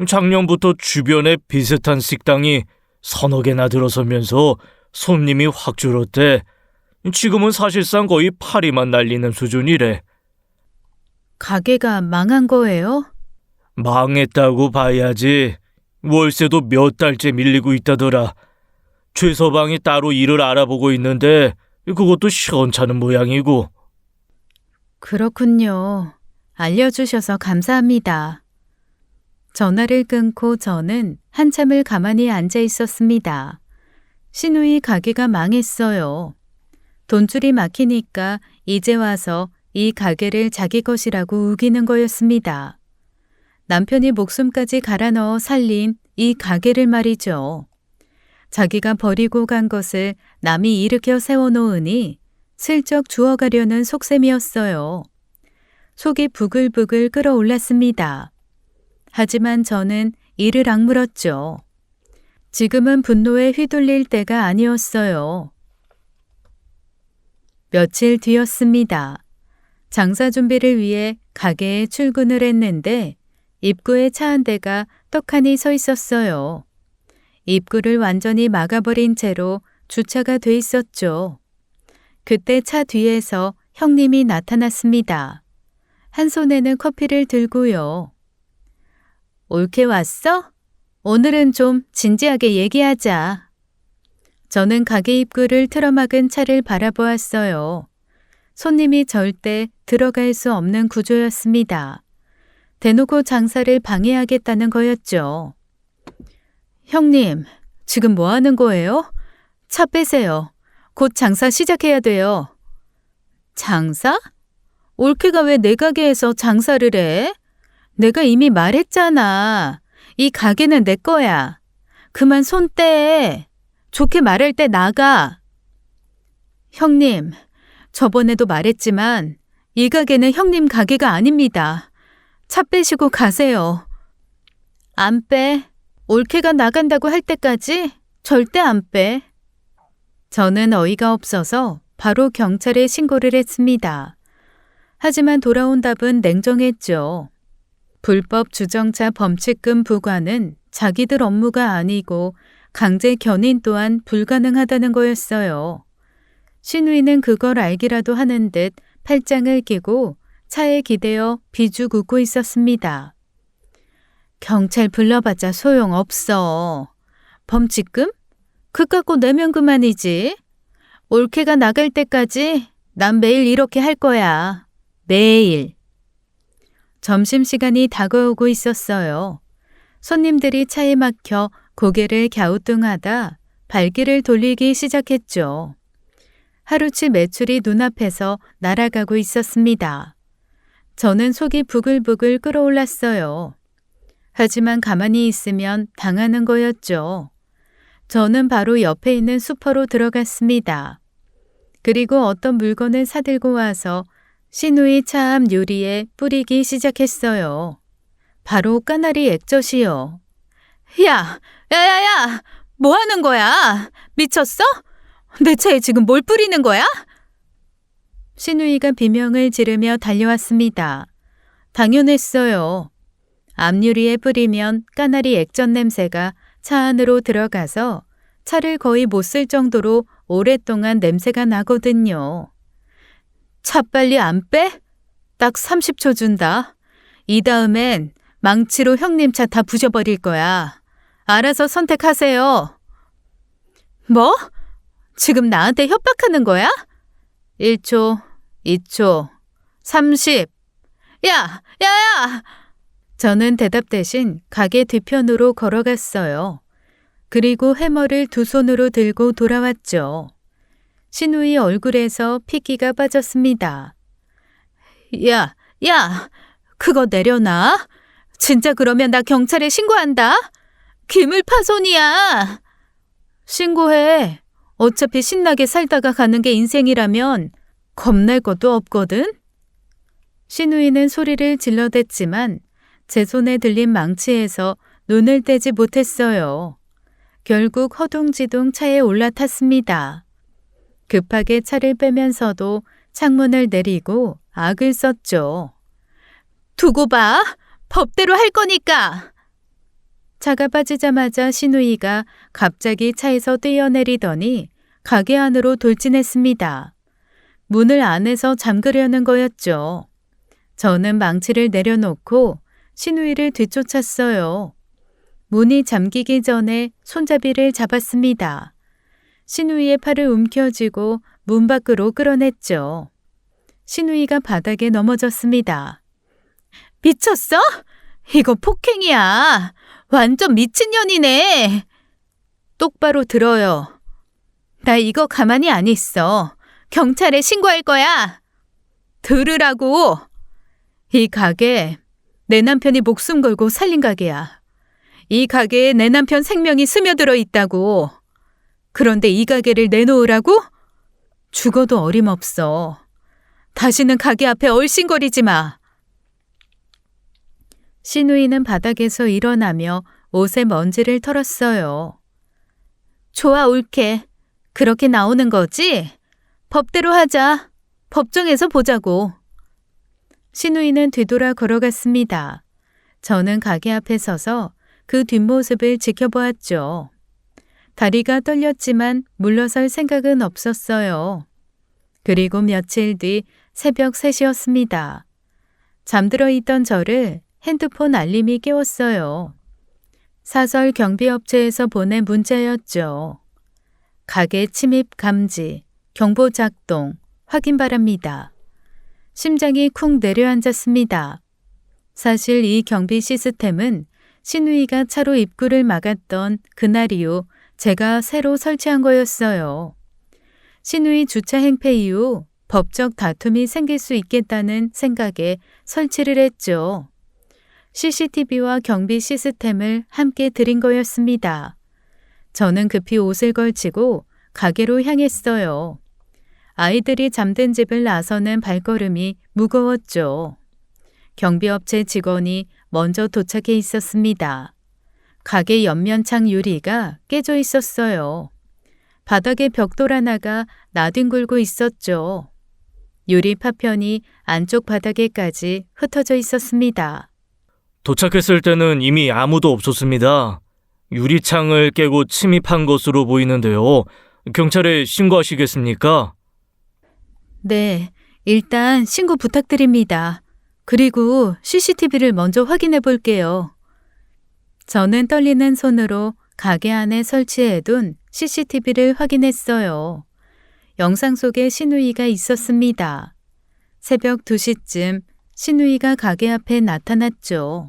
작년부터 주변에 비슷한 식당이 서너 개나 들어서면서 손님이 확 줄었대. 지금은 사실상 거의 파리만 날리는 수준이래. 가게가 망한 거예요? 망했다고 봐야지. 월세도 몇 달째 밀리고 있다더라. 최서방이 따로 일을 알아보고 있는데 그것도 시원찮은 모양이고. 그렇군요. 알려주셔서 감사합니다. 전화를 끊고 저는 한참을 가만히 앉아 있었습니다. 신우이 가게가 망했어요. 돈줄이 막히니까 이제 와서 이 가게를 자기 것이라고 우기는 거였습니다. 남편이 목숨까지 갈아 넣어 살린 이 가게를 말이죠. 자기가 버리고 간 것을 남이 일으켜 세워놓으니 슬쩍 주워가려는 속셈이었어요. 속이 부글부글 끓어올랐습니다. 하지만 저는 이를 악물었죠. 지금은 분노에 휘둘릴 때가 아니었어요. 며칠 뒤였습니다. 장사 준비를 위해 가게에 출근을 했는데 입구에 차 한 대가 떡하니 서 있었어요. 입구를 완전히 막아버린 채로 주차가 돼 있었죠. 그때 차 뒤에서 형님이 나타났습니다. 한 손에는 커피를 들고요. 옳게 왔어? 오늘은 좀 진지하게 얘기하자. 저는 가게 입구를 틀어막은 차를 바라보았어요. 손님이 절대 들어갈 수 없는 구조였습니다. 대놓고 장사를 방해하겠다는 거였죠. 형님, 지금 뭐 하는 거예요? 차 빼세요. 곧 장사 시작해야 돼요. 장사? 올케가 왜 내 가게에서 장사를 해? 내가 이미 말했잖아. 이 가게는 내 거야. 그만 손 떼. 좋게 말할 때 나가. 형님, 저번에도 말했지만 이 가게는 형님 가게가 아닙니다. 차 빼시고 가세요. 안 빼. 올케가 나간다고 할 때까지 절대 안 빼. 저는 어이가 없어서 바로 경찰에 신고를 했습니다. 하지만 돌아온 답은 냉정했죠. 불법 주정차 범칙금 부과는 자기들 업무가 아니고 강제 견인 또한 불가능하다는 거였어요. 신우이는 그걸 알기라도 하는 듯 팔짱을 끼고 차에 기대어 비죽 웃고 있었습니다. 경찰 불러봤자 소용없어. 범칙금? 그 깎고 내면 그만이지. 올케가 나갈 때까지 난 매일 이렇게 할 거야. 매일. 점심시간이 다가오고 있었어요. 손님들이 차에 막혀 고개를 갸우뚱하다 발길을 돌리기 시작했죠. 하루치 매출이 눈앞에서 날아가고 있었습니다. 저는 속이 부글부글 끓어올랐어요. 하지만 가만히 있으면 당하는 거였죠. 저는 바로 옆에 있는 슈퍼로 들어갔습니다. 그리고 어떤 물건을 사들고 와서 신우이 차 앞 유리에 뿌리기 시작했어요. 바로 까나리 액젓이요. 야! 야야야! 뭐 하는 거야? 미쳤어? 내 차에 지금 뭘 뿌리는 거야? 신우이가 비명을 지르며 달려왔습니다. 당연했어요. 앞유리에 뿌리면 까나리 액젓 냄새가 차 안으로 들어가서 차를 거의 못 쓸 정도로 오랫동안 냄새가 나거든요. 차 빨리 안 빼? 딱 30초 준다. 이 다음엔 망치로 형님 차 다 부셔버릴 거야. 알아서 선택하세요. 뭐? 지금 나한테 협박하는 거야? 1초, 2초, 30. 야! 야야! 저는 대답 대신 가게 뒤편으로 걸어갔어요. 그리고 해머를 두 손으로 들고 돌아왔죠. 신우이 얼굴에서 핏기가 빠졌습니다. 야! 야! 그거 내려놔. 진짜 그러면 나 경찰에 신고한다. 기물파손이야. 신고해. 어차피 신나게 살다가 가는 게 인생이라면 겁날 것도 없거든. 신우이는 소리를 질러댔지만 제 손에 들린 망치에서 눈을 떼지 못했어요. 결국 허둥지둥 차에 올라탔습니다. 급하게 차를 빼면서도 창문을 내리고 악을 썼죠. 두고 봐. 법대로 할 거니까. 차가 빠지자마자 신우이가 갑자기 차에서 뛰어내리더니 가게 안으로 돌진했습니다. 문을 안에서 잠그려는 거였죠. 저는 망치를 내려놓고 신우이를 뒤쫓았어요. 문이 잠기기 전에 손잡이를 잡았습니다. 신우이의 팔을 움켜쥐고 문 밖으로 끌어냈죠. 신우이가 바닥에 넘어졌습니다. 미쳤어? 이거 폭행이야. 완전 미친년이네. 똑바로 들어요. 나 이거 가만히 안 있어. 경찰에 신고할 거야. 들으라고. 이 가게 내 남편이 목숨 걸고 살린 가게야. 이 가게에 내 남편 생명이 스며들어 있다고. 그런데 이 가게를 내놓으라고? 죽어도 어림없어. 다시는 가게 앞에 얼씬거리지 마. 신우이는 바닥에서 일어나며 옷에 먼지를 털었어요. 좋아, 올케. 그렇게 나오는 거지? 법대로 하자. 법정에서 보자고. 신우이는 뒤돌아 걸어갔습니다. 저는 가게 앞에 서서 그 뒷모습을 지켜보았죠. 다리가 떨렸지만 물러설 생각은 없었어요. 그리고 며칠 뒤 새벽 3시였습니다. 잠들어 있던 저를 핸드폰 알림이 깨웠어요. 사설 경비업체에서 보낸 문자였죠. 가게 침입 감지, 경보 작동, 확인 바랍니다. 심장이 쿵 내려앉았습니다. 사실 이 경비 시스템은 신우이가 차로 입구를 막았던 그날 이후 제가 새로 설치한 거였어요. 신우이 주차 행패 이후 법적 다툼이 생길 수 있겠다는 생각에 설치를 했죠. CCTV와 경비 시스템을 함께 들인 거였습니다. 저는 급히 옷을 걸치고 가게로 향했어요. 아이들이 잠든 집을 나서는 발걸음이 무거웠죠. 경비업체 직원이 먼저 도착해 있었습니다. 가게 옆면창 유리가 깨져 있었어요. 바닥에 벽돌 하나가 나뒹굴고 있었죠. 유리 파편이 안쪽 바닥에까지 흩어져 있었습니다. 도착했을 때는 이미 아무도 없었습니다. 유리창을 깨고 침입한 것으로 보이는데요. 경찰에 신고하시겠습니까? 네, 일단 신고 부탁드립니다. 그리고 CCTV를 먼저 확인해 볼게요. 저는 떨리는 손으로 가게 안에 설치해둔 CCTV를 확인했어요. 영상 속에 신우이가 있었습니다. 새벽 2시쯤 신우이가 가게 앞에 나타났죠.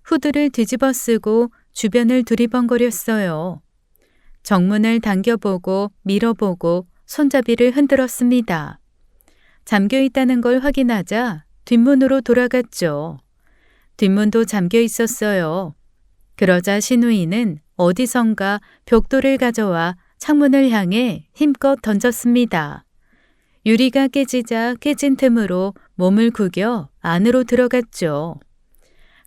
후드를 뒤집어 쓰고 주변을 두리번거렸어요. 정문을 당겨보고 밀어보고 손잡이를 흔들었습니다. 잠겨 있다는 걸 확인하자 뒷문으로 돌아갔죠. 뒷문도 잠겨 있었어요. 그러자 신우이는 어디선가 벽돌을 가져와 창문을 향해 힘껏 던졌습니다. 유리가 깨지자 깨진 틈으로 몸을 구겨 안으로 들어갔죠.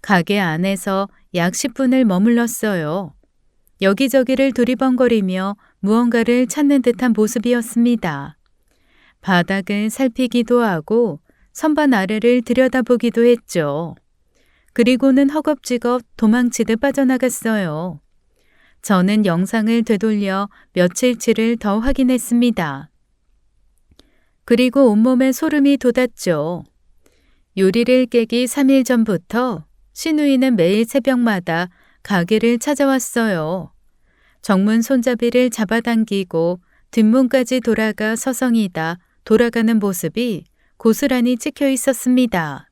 가게 안에서 약 10분을 머물렀어요. 여기저기를 두리번거리며 무언가를 찾는 듯한 모습이었습니다. 바닥을 살피기도 하고 선반 아래를 들여다보기도 했죠. 그리고는 허겁지겁 도망치듯 빠져나갔어요. 저는 영상을 되돌려 며칠치를 더 확인했습니다. 그리고 온몸에 소름이 돋았죠. 유리를 깨기 3일 전부터 신우이는 매일 새벽마다 가게를 찾아왔어요. 정문 손잡이를 잡아당기고 뒷문까지 돌아가 서성이다 돌아가는 모습이 고스란히 찍혀 있었습니다.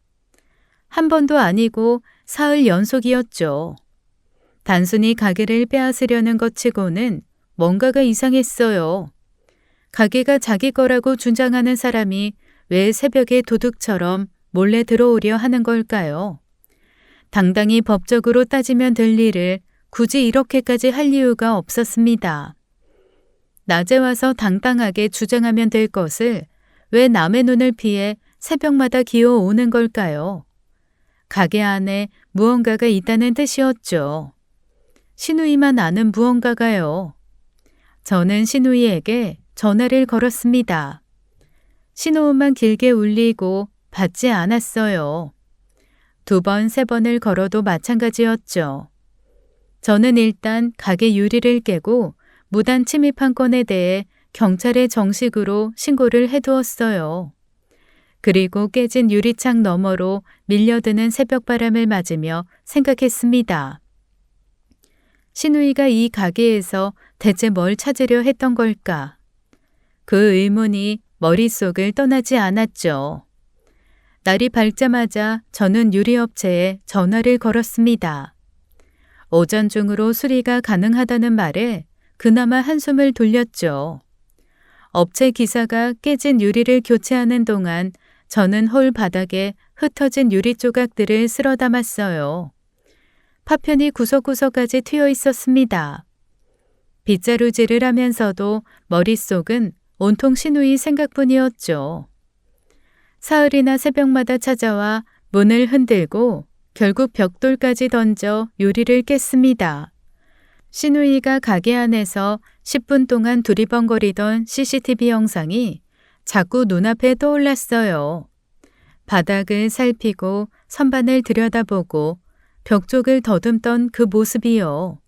한 번도 아니고 사흘 연속이었죠. 단순히 가게를 빼앗으려는 것 치고는 뭔가가 이상했어요. 가게가 자기 거라고 주장하는 사람이 왜 새벽에 도둑처럼 몰래 들어오려 하는 걸까요? 당당히 법적으로 따지면 될 일을 굳이 이렇게까지 할 이유가 없었습니다. 낮에 와서 당당하게 주장하면 될 것을 왜 남의 눈을 피해 새벽마다 기어오는 걸까요? 가게 안에 무언가가 있다는 뜻이었죠. 신우이만 아는 무언가가요. 저는 신우이에게 전화를 걸었습니다. 신호음만 길게 울리고 받지 않았어요. 2번, 3번을 걸어도 마찬가지였죠. 저는 일단 가게 유리를 깨고 무단 침입한 건에 대해 경찰에 정식으로 신고를 해두었어요. 그리고 깨진 유리창 너머로 밀려드는 새벽바람을 맞으며 생각했습니다. 신우이가 이 가게에서 대체 뭘 찾으려 했던 걸까? 그 의문이 머릿속을 떠나지 않았죠. 날이 밝자마자 저는 유리업체에 전화를 걸었습니다. 오전 중으로 수리가 가능하다는 말에 그나마 한숨을 돌렸죠. 업체 기사가 깨진 유리를 교체하는 동안 저는 홀 바닥에 흩어진 유리 조각들을 쓸어 담았어요. 파편이 구석구석까지 튀어 있었습니다. 빗자루질을 하면서도 머릿속은 온통 신우이 생각뿐이었죠. 사흘이나 새벽마다 찾아와 문을 흔들고 결국 벽돌까지 던져 유리를 깼습니다. 신우이가 가게 안에서 10분 동안 두리번거리던 CCTV 영상이 자꾸 눈앞에 떠올랐어요. 바닥을 살피고 선반을 들여다보고 벽 쪽을 더듬던 그 모습이요.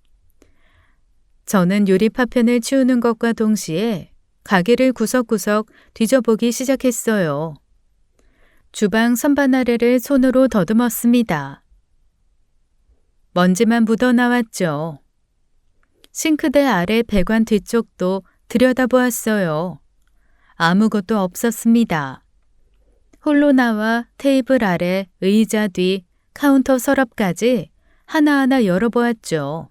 저는 유리 파편을 치우는 것과 동시에 가게를 구석구석 뒤져보기 시작했어요. 주방 선반 아래를 손으로 더듬었습니다. 먼지만 묻어나왔죠. 싱크대 아래 배관 뒤쪽도 들여다보았어요. 아무것도 없었습니다. 홀로 나와 테이블 아래, 의자 뒤, 카운터 서랍까지 하나하나 열어보았죠.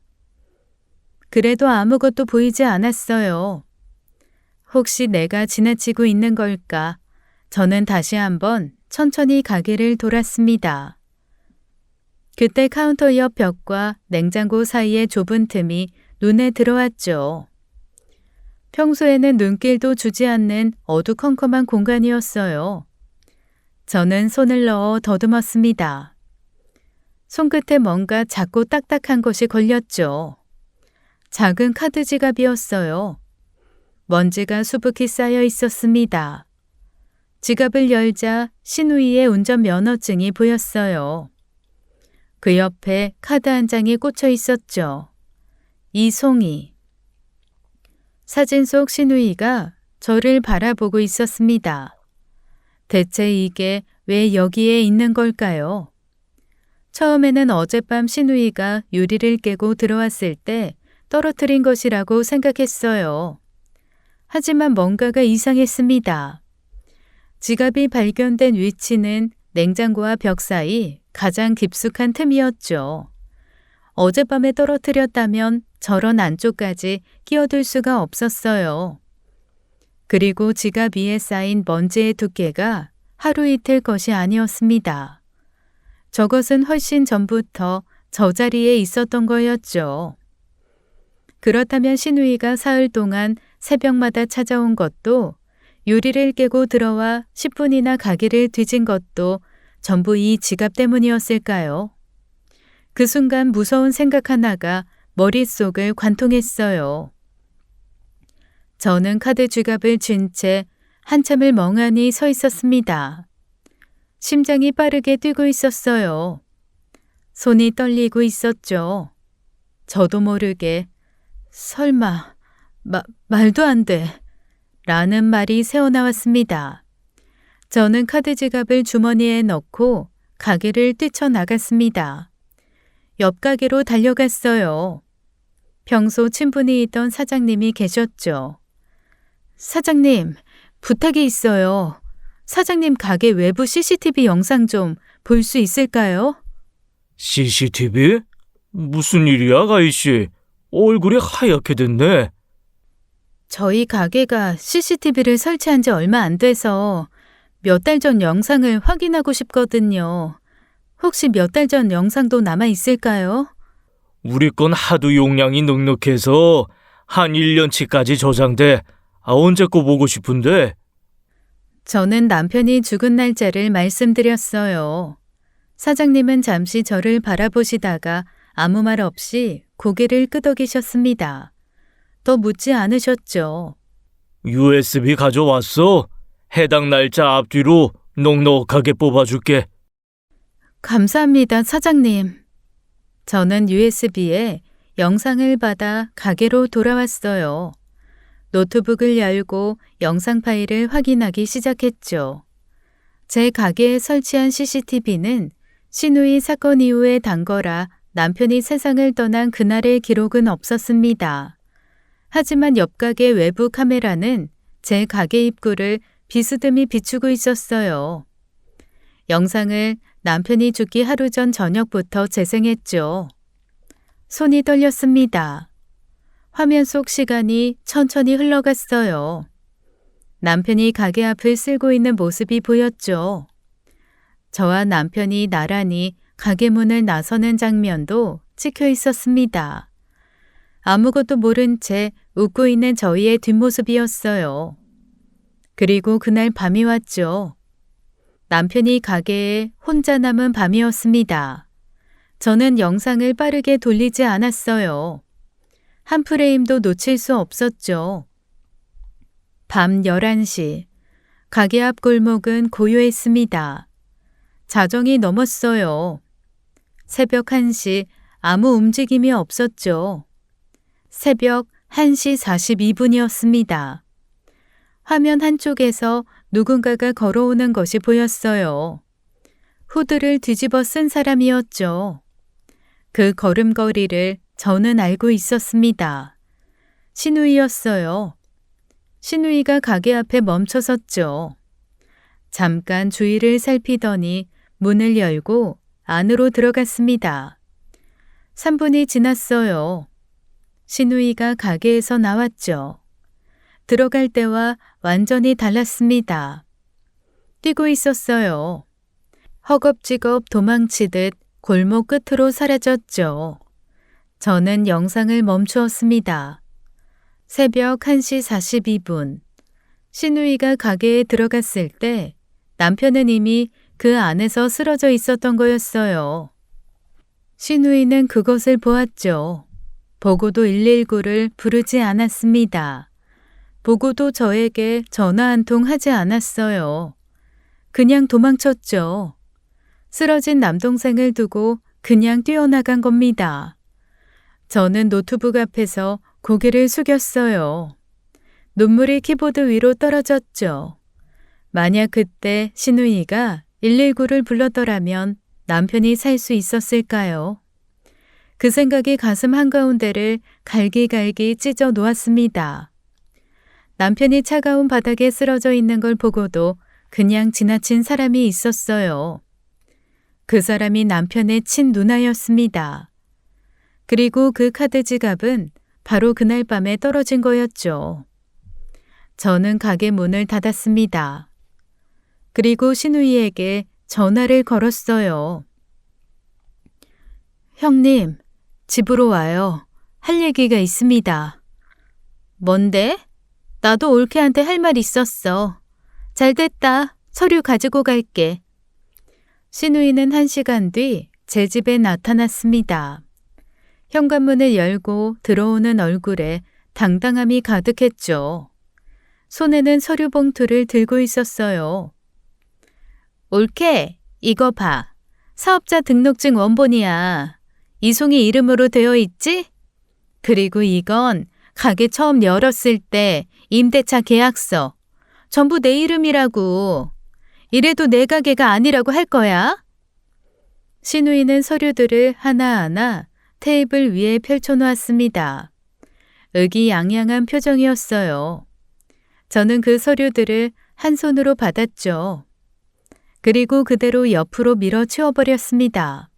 그래도 아무것도 보이지 않았어요. 혹시 내가 지나치고 있는 걸까? 저는 다시 한번 천천히 가게를 돌았습니다. 그때 카운터 옆 벽과 냉장고 사이의 좁은 틈이 눈에 들어왔죠. 평소에는 눈길도 주지 않는 어두컴컴한 공간이었어요. 저는 손을 넣어 더듬었습니다. 손끝에 뭔가 작고 딱딱한 것이 걸렸죠. 작은 카드 지갑이었어요. 먼지가 수북히 쌓여 있었습니다. 지갑을 열자 신우이의 운전면허증이 보였어요. 그 옆에 카드 한 장이 꽂혀 있었죠. 이송이. 사진 속 신우이가 저를 바라보고 있었습니다. 대체 이게 왜 여기에 있는 걸까요? 처음에는 어젯밤 신우이가 유리를 깨고 들어왔을 때 떨어뜨린 것이라고 생각했어요. 하지만 뭔가가 이상했습니다. 지갑이 발견된 위치는 냉장고와 벽 사이 가장 깊숙한 틈이었죠. 어젯밤에 떨어뜨렸다면 저런 안쪽까지 끼어들 수가 없었어요. 그리고 지갑 위에 쌓인 먼지의 두께가 하루 이틀 것이 아니었습니다. 저것은 훨씬 전부터 저 자리에 있었던 거였죠. 그렇다면 신우이가 사흘 동안 새벽마다 찾아온 것도 유리를 깨고 들어와 10분이나 가게를 뒤진 것도 전부 이 지갑 때문이었을까요? 그 순간 무서운 생각 하나가 머릿속을 관통했어요. 저는 카드 지갑을 쥔 채 한참을 멍하니 서 있었습니다. 심장이 빠르게 뛰고 있었어요. 손이 떨리고 있었죠. 저도 모르게 설마, 말도 안 돼. 라는 말이 새어나왔습니다. 저는 카드 지갑을 주머니에 넣고 가게를 뛰쳐나갔습니다. 옆 가게로 달려갔어요. 평소 친분이 있던 사장님이 계셨죠. 사장님, 부탁이 있어요. 사장님 가게 외부 CCTV 영상 좀 볼 수 있을까요? CCTV? 무슨 일이야, 가희씨? 얼굴이 하얗게 됐네. 저희 가게가 CCTV를 설치한 지 얼마 안 돼서 몇 달 전 영상을 확인하고 싶거든요. 혹시 몇 달 전 영상도 남아 있을까요? 우리 건 하도 용량이 넉넉해서 한 1년치까지 저장돼. 언제 거 보고 싶은데? 저는 남편이 죽은 날짜를 말씀드렸어요. 사장님은 잠시 저를 바라보시다가 아무 말 없이 고개를 끄덕이셨습니다. 더 묻지 않으셨죠. USB 가져왔어? 해당 날짜 앞뒤로 넉넉하게 뽑아줄게. 감사합니다, 사장님. 저는 USB에 영상을 받아 가게로 돌아왔어요. 노트북을 열고 영상 파일을 확인하기 시작했죠. 제 가게에 설치한 CCTV는 신우이 사건 이후에 단 거라 남편이 세상을 떠난 그날의 기록은 없었습니다. 하지만 옆 가게 외부 카메라는 제 가게 입구를 비스듬히 비추고 있었어요. 영상을 남편이 죽기 하루 전 저녁부터 재생했죠. 손이 떨렸습니다. 화면 속 시간이 천천히 흘러갔어요. 남편이 가게 앞을 쓸고 있는 모습이 보였죠. 저와 남편이 나란히 가게 문을 나서는 장면도 찍혀 있었습니다. 아무것도 모른 채 웃고 있는 저희의 뒷모습이었어요. 그리고 그날 밤이 왔죠. 남편이 가게에 혼자 남은 밤이었습니다. 저는 영상을 빠르게 돌리지 않았어요. 한 프레임도 놓칠 수 없었죠. 밤 11시, 가게 앞 골목은 고요했습니다. 자정이 넘었어요. 새벽 1시, 아무 움직임이 없었죠. 새벽 1시 42분이었습니다. 화면 한쪽에서 누군가가 걸어오는 것이 보였어요. 후드를 뒤집어 쓴 사람이었죠. 그 걸음걸이를 저는 알고 있었습니다. 신우이였어요. 신우이가 가게 앞에 멈춰섰죠. 잠깐 주위를 살피더니 문을 열고 안으로 들어갔습니다. 3분이 지났어요. 신우이가 가게에서 나왔죠. 들어갈 때와 완전히 달랐습니다. 뛰고 있었어요. 허겁지겁 도망치듯 골목 끝으로 사라졌죠. 저는 영상을 멈추었습니다. 새벽 1시 42분. 신우이가 가게에 들어갔을 때 남편은 이미 그 안에서 쓰러져 있었던 거였어요. 신우이는 그것을 보았죠. 보고도 119를 부르지 않았습니다. 보고도 저에게 전화 한 통 하지 않았어요. 그냥 도망쳤죠. 쓰러진 남동생을 두고 그냥 뛰어나간 겁니다. 저는 노트북 앞에서 고개를 숙였어요. 눈물이 키보드 위로 떨어졌죠. 만약 그때 신우이가 119를 불렀더라면 남편이 살 수 있었을까요? 그 생각이 가슴 한가운데를 갈기갈기 찢어 놓았습니다. 남편이 차가운 바닥에 쓰러져 있는 걸 보고도 그냥 지나친 사람이 있었어요. 그 사람이 남편의 친누나였습니다. 그리고 그 카드 지갑은 바로 그날 밤에 떨어진 거였죠. 저는 가게 문을 닫았습니다. 그리고 신우이에게 전화를 걸었어요. 형님, 집으로 와요. 할 얘기가 있습니다. 뭔데? 나도 올케한테 할 말 있었어. 잘 됐다. 서류 가지고 갈게. 신우이는 1시간 뒤 제 집에 나타났습니다. 현관문을 열고 들어오는 얼굴에 당당함이 가득했죠. 손에는 서류 봉투를 들고 있었어요. 올케, 이거 봐. 사업자 등록증 원본이야. 이송이 이름으로 되어 있지? 그리고 이건 가게 처음 열었을 때 임대차 계약서. 전부 내 이름이라고. 이래도 내 가게가 아니라고 할 거야. 신우이는 서류들을 하나하나 테이블 위에 펼쳐놓았습니다. 의기양양한 표정이었어요. 저는 그 서류들을 한 손으로 받았죠. 그리고 그대로 옆으로 밀어치워버렸습니다.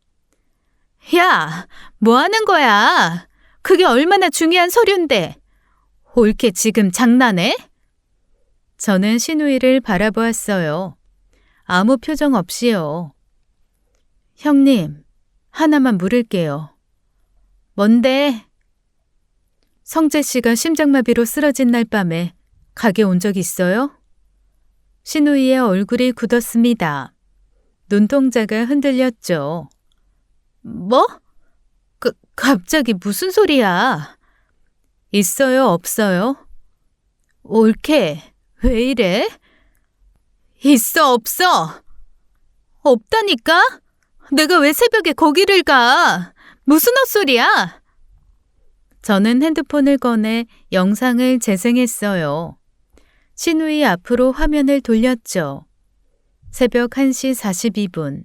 야, 뭐 하는 거야? 그게 얼마나 중요한 서류인데. 올케 지금 장난해? 저는 신우이를 바라보았어요. 아무 표정 없이요. 형님, 하나만 물을게요. 뭔데? 성재 씨가 심장마비로 쓰러진 날 밤에 가게 온 적 있어요? 신우이의 얼굴이 굳었습니다. 눈동자가 흔들렸죠. 뭐? 갑자기 무슨 소리야? 있어요, 없어요? 올케, 왜 이래? 있어, 없어? 없다니까? 내가 왜 새벽에 거기를 가? 무슨 헛소리야? 저는 핸드폰을 꺼내 영상을 재생했어요. 신우이 앞으로 화면을 돌렸죠. 새벽 1시 42분.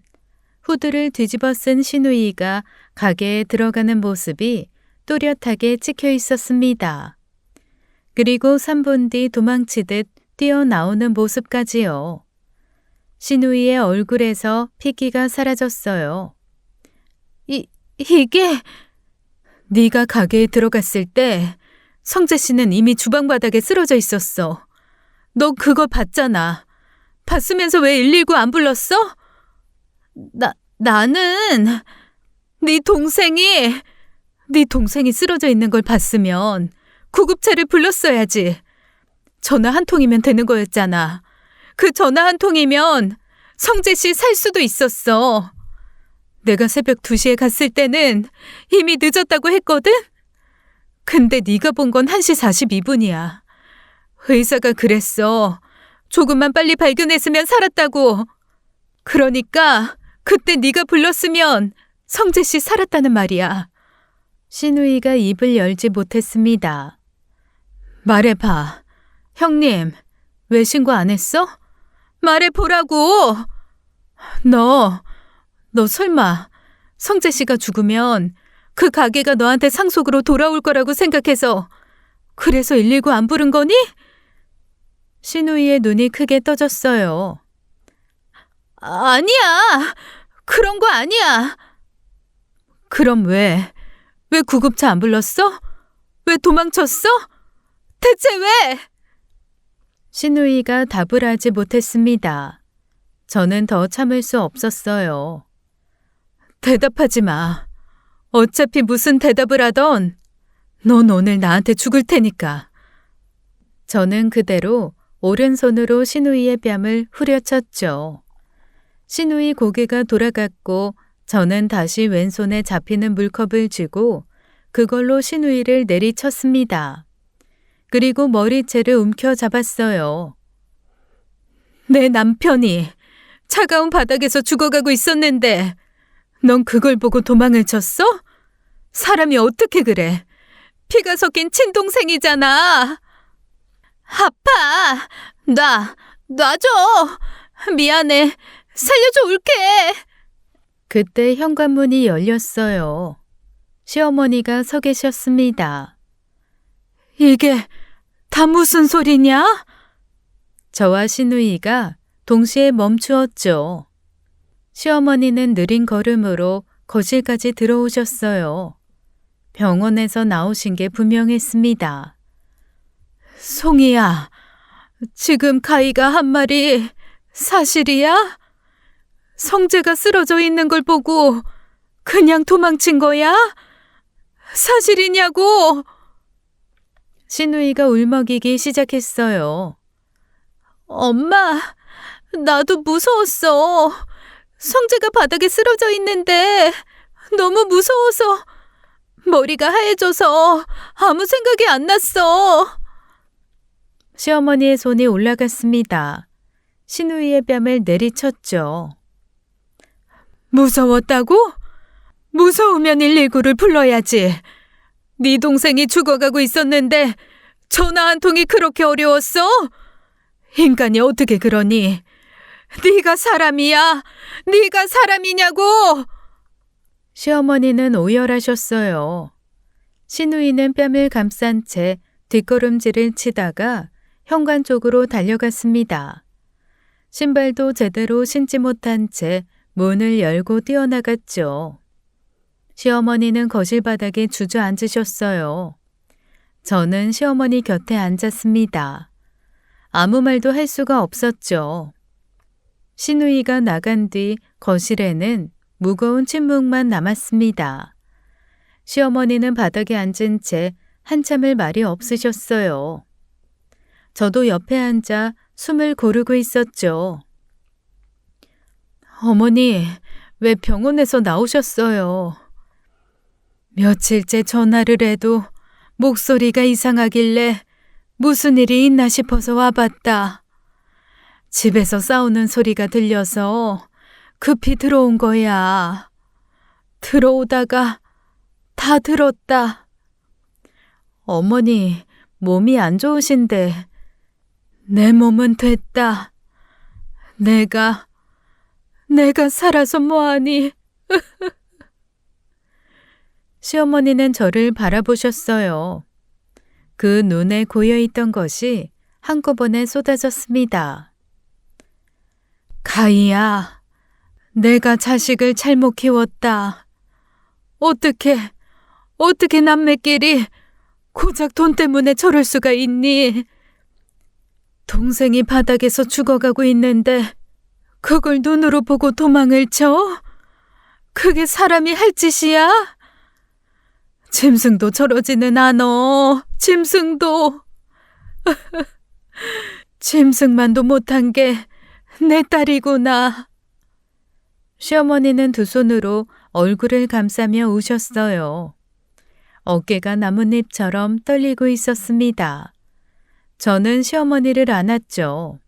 후드를 뒤집어 쓴 신우이가 가게에 들어가는 모습이 또렷하게 찍혀 있었습니다. 그리고 3분 뒤 도망치듯 뛰어나오는 모습까지요. 신우이의 얼굴에서 핏기가 사라졌어요. 이게... 네가 가게에 들어갔을 때 성재 씨는 이미 주방 바닥에 쓰러져 있었어. 너 그거 봤잖아. 봤으면서 왜 119 안 불렀어? 나는 네 동생이 쓰러져 있는 걸 봤으면 구급차를 불렀어야지. 전화 한 통이면 되는 거였잖아. 그 전화 한 통이면 성재 씨 살 수도 있었어. 내가 새벽 2시에 갔을 때는 이미 늦었다고 했거든? 근데 네가 본 건 1시 42분이야. 의사가 그랬어. 조금만 빨리 발견했으면 살았다고. 그러니까 그때 네가 불렀으면 성재 씨 살았다는 말이야. 신우이가 입을 열지 못했습니다. 말해봐. 형님, 왜 신고 안 했어? 말해보라고. 너 설마 성재 씨가 죽으면 그 가게가 너한테 상속으로 돌아올 거라고 생각해서 그래서 119 안 부른 거니? 신우이의 눈이 크게 떠졌어요. 아니야. 그런 거 아니야. 그럼 왜 구급차 안 불렀어? 왜 도망쳤어? 대체 왜? 신우이가 답을 하지 못했습니다. 저는 더 참을 수 없었어요. 대답하지 마. 어차피 무슨 대답을 하던 넌 오늘 나한테 죽을 테니까. 저는 그대로 오른손으로 신우이의 뺨을 후려쳤죠. 신우이 고개가 돌아갔고 저는 다시 왼손에 잡히는 물컵을 쥐고 그걸로 신우이를 내리쳤습니다. 그리고 머리채를 움켜잡았어요. 내 남편이 차가운 바닥에서 죽어가고 있었는데 넌 그걸 보고 도망을 쳤어? 사람이 어떻게 그래? 피가 섞인 친동생이잖아. 아파. 놔줘. 미안해. 살려줘 올게. 그때 현관문이 열렸어요. 시어머니가 서 계셨습니다. 이게 다 무슨 소리냐? 저와 신우이가 동시에 멈추었죠. 시어머니는 느린 걸음으로 거실까지 들어오셨어요. 병원에서 나오신 게 분명했습니다. 송이야, 지금 가희가 한 말이 사실이야? 성재가 쓰러져 있는 걸 보고 그냥 도망친 거야? 사실이냐고? 신우이가 울먹이기 시작했어요. 엄마, 나도 무서웠어. 성재가 바닥에 쓰러져 있는데 너무 무서워서 머리가 하얘져서 아무 생각이 안 났어. 시어머니의 손이 올라갔습니다. 신우이의 뺨을 내리쳤죠. 무서웠다고? 무서우면 119를 불러야지. 네 동생이 죽어가고 있었는데 전화 한 통이 그렇게 어려웠어? 인간이 어떻게 그러니? 네가 사람이야? 네가 사람이냐고? 시어머니는 오열하셨어요. 신우이는 뺨을 감싼 채 뒷걸음질을 치다가 현관 쪽으로 달려갔습니다. 신발도 제대로 신지 못한 채 문을 열고 뛰어나갔죠. 시어머니는 거실 바닥에 주저앉으셨어요. 저는 시어머니 곁에 앉았습니다. 아무 말도 할 수가 없었죠. 신우이가 나간 뒤 거실에는 무거운 침묵만 남았습니다. 시어머니는 바닥에 앉은 채 한참을 말이 없으셨어요. 저도 옆에 앉아 숨을 고르고 있었죠. 어머니, 왜 병원에서 나오셨어요? 며칠째 전화를 해도 목소리가 이상하길래 무슨 일이 있나 싶어서 와봤다. 집에서 싸우는 소리가 들려서 급히 들어온 거야. 들어오다가 다 들었다. 어머니, 몸이 안 좋으신데 내 몸은 됐다. 내가 살아서 뭐하니? 시어머니는 저를 바라보셨어요. 그 눈에 고여있던 것이 한꺼번에 쏟아졌습니다. 가희야, 내가 자식을 잘못 키웠다. 어떻게 남매끼리 고작 돈 때문에 저럴 수가 있니? 동생이 바닥에서 죽어가고 있는데 그걸 눈으로 보고 도망을 쳐? 그게 사람이 할 짓이야? 짐승도 저러지는 않어. 짐승도. 짐승만도 못한 게 내 딸이구나. 시어머니는 두 손으로 얼굴을 감싸며 우셨어요. 어깨가 나뭇잎처럼 떨리고 있었습니다. 저는 시어머니를 안았죠.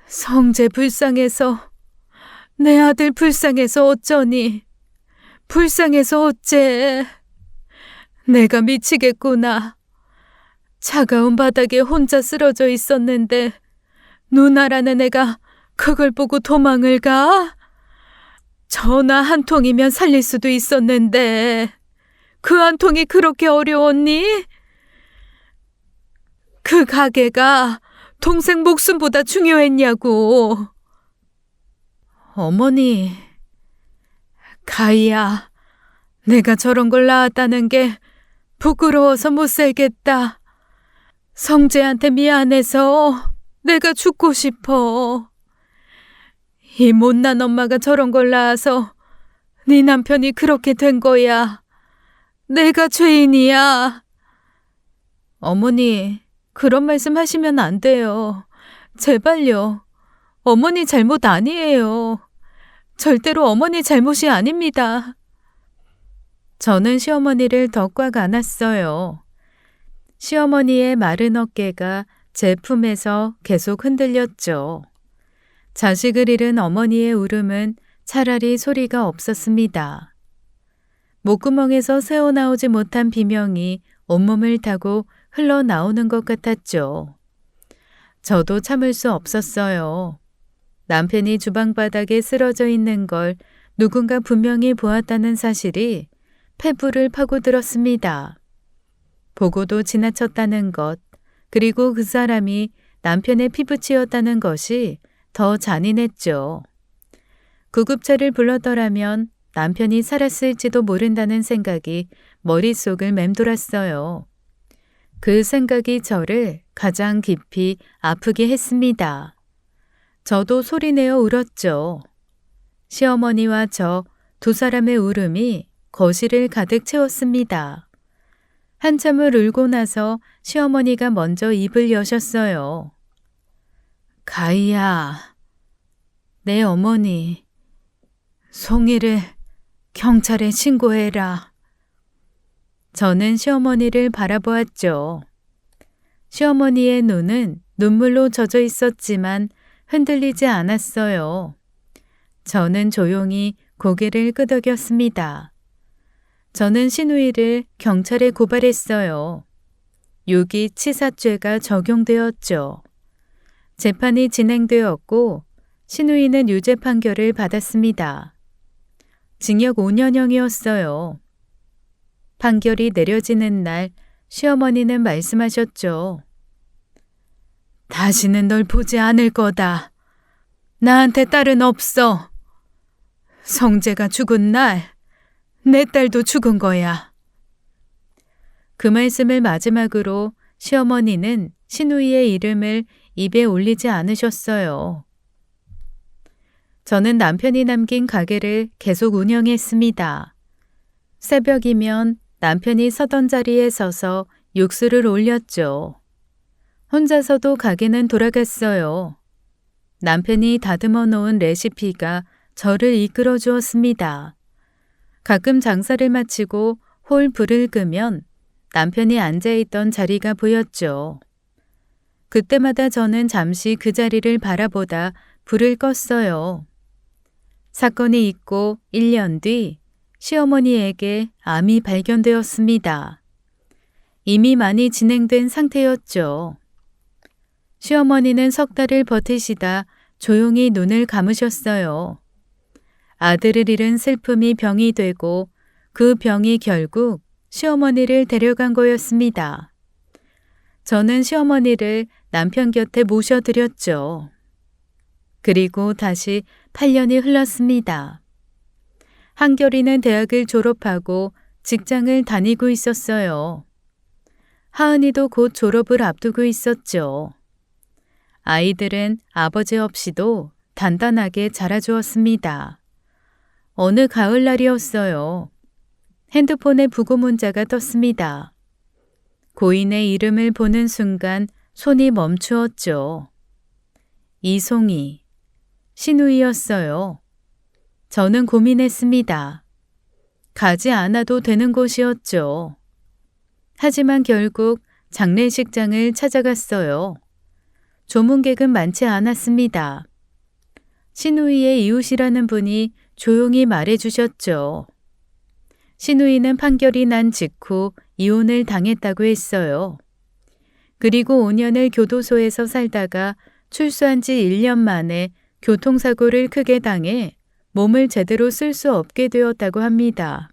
성재 불쌍해서, 내 아들 불쌍해서 어쩌니? 불쌍해서 어째? 내가 미치겠구나. 차가운 바닥에 혼자 쓰러져 있었는데 누나라는 애가 그걸 보고 도망을 가? 전화 한 통이면 살릴 수도 있었는데 그 한 통이 그렇게 어려웠니? 그 가게가 동생 목숨보다 중요했냐고. 어머니, 가희야, 내가 저런 걸 낳았다는 게 부끄러워서 못 살겠다. 성재한테 미안해서 내가 죽고 싶어. 이 못난 엄마가 저런 걸 낳아서 네 남편이 그렇게 된 거야. 내가 죄인이야. 어머니, 그런 말씀 하시면 안 돼요. 제발요. 어머니 잘못 아니에요. 절대로 어머니 잘못이 아닙니다. 저는 시어머니를 더 꽉 안았어요. 시어머니의 마른 어깨가 제 품에서 계속 흔들렸죠. 자식을 잃은 어머니의 울음은 차라리 소리가 없었습니다. 목구멍에서 새어나오지 못한 비명이 온몸을 타고 흘러나오는 것 같았죠. 저도 참을 수 없었어요. 남편이 주방 바닥에 쓰러져 있는 걸 누군가 분명히 보았다는 사실이 폐부를 파고들었습니다. 보고도 지나쳤다는 것, 그리고 그 사람이 남편의 피부치였다는 것이 더 잔인했죠. 구급차를 불렀더라면 남편이 살았을지도 모른다는 생각이 머릿속을 맴돌았어요. 그 생각이 저를 가장 깊이 아프게 했습니다. 저도 소리내어 울었죠. 시어머니와 저 두 사람의 울음이 거실을 가득 채웠습니다. 한참을 울고 나서 시어머니가 먼저 입을 여셨어요. 가희야, 내 어머니, 송이를 경찰에 신고해라. 저는 시어머니를 바라보았죠. 시어머니의 눈은 눈물로 젖어 있었지만 흔들리지 않았어요. 저는 조용히 고개를 끄덕였습니다. 저는 신우이를 경찰에 고발했어요. 유기치사죄가 적용되었죠. 재판이 진행되었고 신우이는 유죄 판결을 받았습니다. 징역 5년형이었어요. 판결이 내려지는 날 시어머니는 말씀하셨죠. 다시는 널 보지 않을 거다. 나한테 딸은 없어. 성재가 죽은 날 내 딸도 죽은 거야. 그 말씀을 마지막으로 시어머니는 신우이의 이름을 입에 올리지 않으셨어요. 저는 남편이 남긴 가게를 계속 운영했습니다. 새벽이면 남편이 서던 자리에 서서 육수를 올렸죠. 혼자서도 가게는 돌아갔어요. 남편이 다듬어 놓은 레시피가 저를 이끌어 주었습니다. 가끔 장사를 마치고 홀 불을 끄면 남편이 앉아있던 자리가 보였죠. 그때마다 저는 잠시 그 자리를 바라보다 불을 껐어요. 사건이 있고 1년 뒤 시어머니에게 암이 발견되었습니다. 이미 많이 진행된 상태였죠. 시어머니는 석 달을 버티시다 조용히 눈을 감으셨어요. 아들을 잃은 슬픔이 병이 되고 그 병이 결국 시어머니를 데려간 거였습니다. 저는 시어머니를 남편 곁에 모셔드렸죠. 그리고 다시 8년이 흘렀습니다. 한결이는 대학을 졸업하고 직장을 다니고 있었어요. 하은이도 곧 졸업을 앞두고 있었죠. 아이들은 아버지 없이도 단단하게 자라주었습니다. 어느 가을날이었어요. 핸드폰에 부고 문자가 떴습니다. 고인의 이름을 보는 순간 손이 멈추었죠. 이송이, 신우이였어요. 저는 고민했습니다. 가지 않아도 되는 곳이었죠. 하지만 결국 장례식장을 찾아갔어요. 조문객은 많지 않았습니다. 신우이의 이웃이라는 분이 조용히 말해주셨죠. 신우이는 판결이 난 직후 이혼을 당했다고 했어요. 그리고 5년을 교도소에서 살다가 출소한 지 1년 만에 교통사고를 크게 당해 몸을 제대로 쓸 수 없게 되었다고 합니다.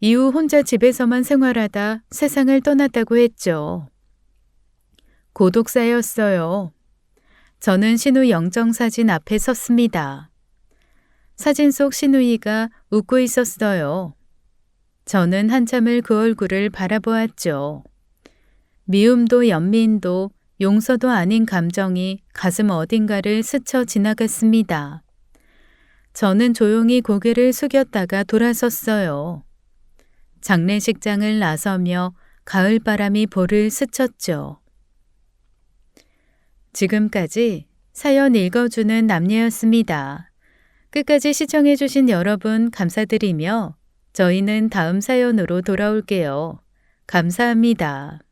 이후 혼자 집에서만 생활하다 세상을 떠났다고 했죠. 고독사였어요. 저는 신우 영정사진 앞에 섰습니다. 사진 속 신우이가 웃고 있었어요. 저는 한참을 그 얼굴을 바라보았죠. 미움도 연민도 용서도 아닌 감정이 가슴 어딘가를 스쳐 지나갔습니다. 저는 조용히 고개를 숙였다가 돌아섰어요. 장례식장을 나서며 가을바람이 볼을 스쳤죠. 지금까지 사연 읽어주는 남녀였습니다. 끝까지 시청해주신 여러분 감사드리며 저희는 다음 사연으로 돌아올게요. 감사합니다.